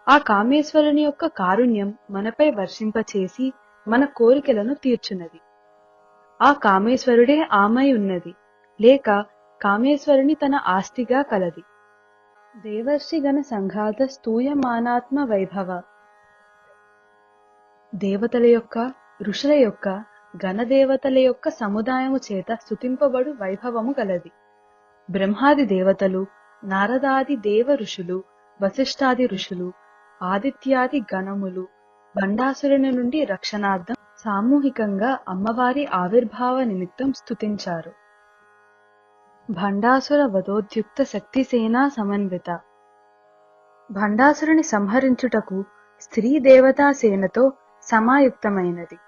ఆ కామేశ్వరుని యొక్క కారుణ్యం మనపై వర్షింపచేసి మన కోరికలను తీర్చునది. ఆ కామేశ్వరుడే ఆమై ఉన్నది, లేక కామేశ్వరుని తన ఆస్తిగా కలది. దేవర్షి గణ సంఘాత స్తూయమానాత్మ వైభవ. దేవతల యొక్క, ఋషుల యొక్క, గణదేవతల యొక్క సముదాయము చేత స్తుతింపబడు వైభవము గలది. బ్రహ్మాది దేవతలు, నారదాది దేవ ఋషులు, వశిష్ఠాది ఋషులు, ఆదిత్యాది గణములు భండాసురుని నుండి రక్షణార్థం సామూహికంగా అమ్మవారి ఆవిర్భావ నిమిత్తం స్తుతించారు. భండాసుర వధోద్యుక్త శక్తిసేనా సమన్విత. భండాసురుని సంహరించుటకు స్త్రీ దేవతా సేనతో సమాయుక్తమైనది.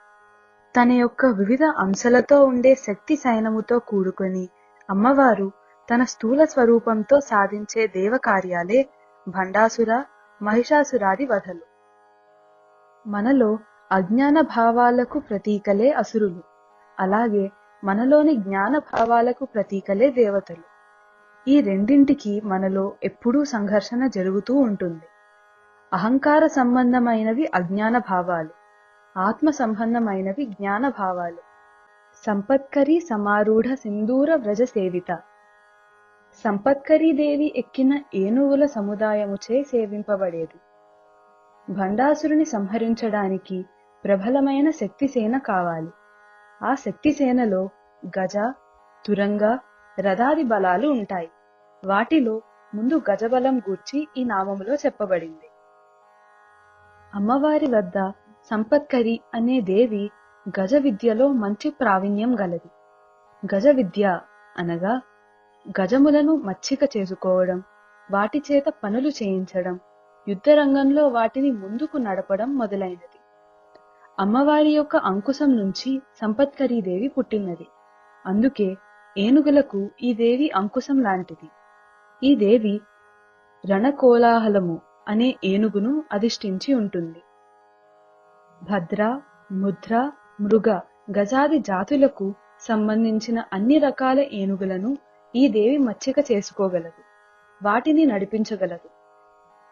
తన యొక్క వివిధ అంశాలతో ఉండే శక్తి సైన్యముతో కూడుకొని అమ్మవారు తన స్థూల స్వరూపంతో సాధించే దేవ కార్యాలే భండాసుర, మహిషాసురాది వధలు. మనలో అజ్ఞాన భావాలకు ప్రతీకలే అసురులు, అలాగే మనలోని జ్ఞాన భావాలకు ప్రతీకలే దేవతలు. ఈ రెండింటికి మనలో ఎప్పుడూ సంఘర్షణ జరుగుతూ ఉంటుంది. అహంకార సంబంధమైనవి అజ్ఞాన భావాలు, ఆత్మ సంబంధమైనవి జ్ఞాన భావాలు. సంపత్కరీ సమారూఢ సింధూర వ్రజ సేవిత. సంపత్కరీ దేవి ఎక్కిన ఏనుగుల సముదాయముచే సేవింపబడేది. భండాసురుని సంహరించడానికి ప్రబలమైన శక్తిసేన కావాలి. ఆ శక్తిసేనలో గజ, తురంగ, రథాది బలాలు ఉంటాయి. వాటిలో ముందు గజబలం గూర్చి ఈ నామములో చెప్పబడింది. అమ్మవారి వద్ద సంపత్కరి అనే దేవి గజ విద్యలో మంచి ప్రావీణ్యం గలది. గజ విద్య అనగా గజములను మచ్చిక చేసుకోవడం, వాటి చేత పనులు చేయించడం, యుద్ధరంగంలో వాటిని ముందుకు నడపడం మొదలైనది. అమ్మవారి యొక్క అంకుశం నుంచి సంపత్కరీదేవి పుట్టినది. అందుకే ఏనుగులకు ఈ దేవి అంకుశం లాంటిది. ఈ దేవి రణకోలాహలము అనే ఏనుగును అధిష్ఠించి ఉంటుంది. భద్ర, ముద్ర, మృగ, గజాది జాతులకు సంబంధించిన అన్ని రకాల ఏనుగులను ఈ దేవి మచ్చిక చేసుకోగలదు, వాటిని నడిపించగలదు.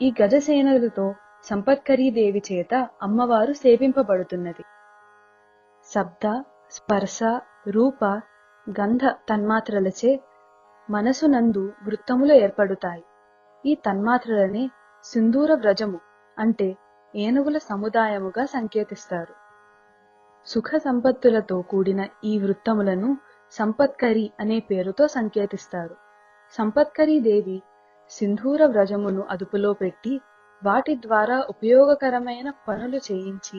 ఈ గజసేనలతో సంపత్కరీదేవి చేత అమ్మవారు సేవింపబడుతున్నది. శబ్ద, స్పర్శ, రూప, గంధ తన్మాత్రలచే మనసునందు వృత్తములు ఏర్పడుతాయి. ఈ తన్మాత్రలనే సింధూర వ్రజము అంటే ఏనుగుల సముదాయముగా సంకేతిస్తారు. సుఖ సంపత్తులతో కూడిన ఈ వృత్తములను సంపత్కరి అనే పేరుతో సంకేతిస్తారు. సంపత్కరీ దేవి సింధూర వ్రజమును అదుపులో పెట్టి వాటి ద్వారా ఉపయోగకరమైన పనులు చేయించి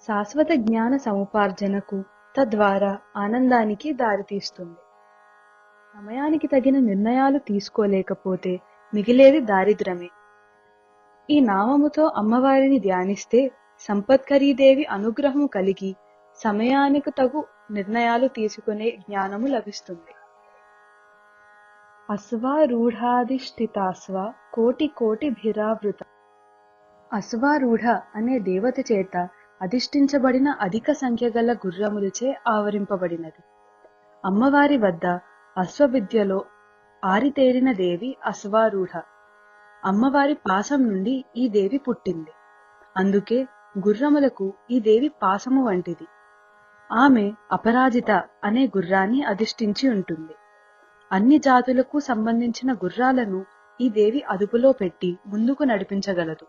శాశ్వత జ్ఞాన సముపార్జనకు, తద్వారా ఆనందానికి దారితీస్తుంది. సమయానికి తగిన నిర్ణయాలు తీసుకోలేకపోతే మిగిలేది దారిద్రమే. ఈ నామముతో అమ్మవారిని ధ్యానిస్తే సంపత్కరీదేవి అనుగ్రహము కలిగి సమయానికి తగు నిర్ణయాలు తీసుకునే జ్ఞానము లభిస్తుంది. అశ్వారూఢాధిష్ఠితాశ్వ కోటి కోటిభిరావృత. అశ్వారూఢ అనే దేవత చేత అధిష్ఠించబడిన అధిక సంఖ్య గల గుర్రములచే ఆవరింపబడినది. అమ్మవారి వద్ద అశ్వవిద్యలో ఆరితేరిన దేవి అశ్వారూఢ. అమ్మవారి పాశం నుండి ఈ దేవి పుట్టింది. అందుకే గుర్రములకు ఈ దేవి పాశము వంటిది. ఆమె అపరాజిత అనే గుర్రాన్ని అధిష్ఠించి ఉంటుంది. అన్ని జాతులకు సంబంధించిన గుర్రాలను ఈ దేవి అదుపులో పెట్టి ముందుకు నడిపించగలదు.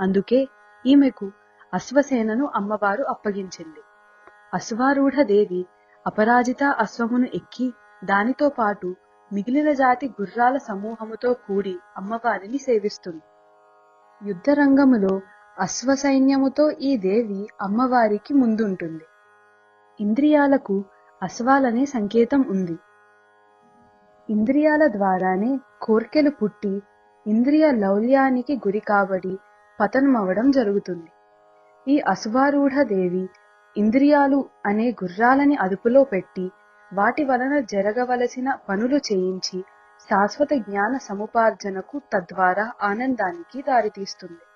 అందుకే ఈమెకు అశ్వసేనను అమ్మవారు అప్పగించింది. అశ్వారూఢ దేవి అపరాజిత అశ్వమును ఎక్కి దానితో పాటు మిగిలిన జాతి గుర్రాల సమూహముతో కూడి అమ్మవారిని సేవిస్తుంది. యుద్ధరంగములో అశ్వసైన్యముతో ఈ దేవి అమ్మవారికి ముందుంటుంది. ఇంద్రియాలకు అశ్వాలనే సంకేతం ఉంది. ఇంద్రియాల ద్వారానే కోర్కెలు పుట్టి ఇంద్రియ లౌల్యానికి గురి కాబడి పతనమవడం జరుగుతుంది. ఈ అశ్వారూఢ దేవి ఇంద్రియాలు అనే గుర్రాలని అదుపులో పెట్టి వాటి వలన జరగవలసిన పనులు చేయించి శాశ్వత జ్ఞాన సముపార్జనకు తద్వారా ఆనందానికి దారితీస్తుంది.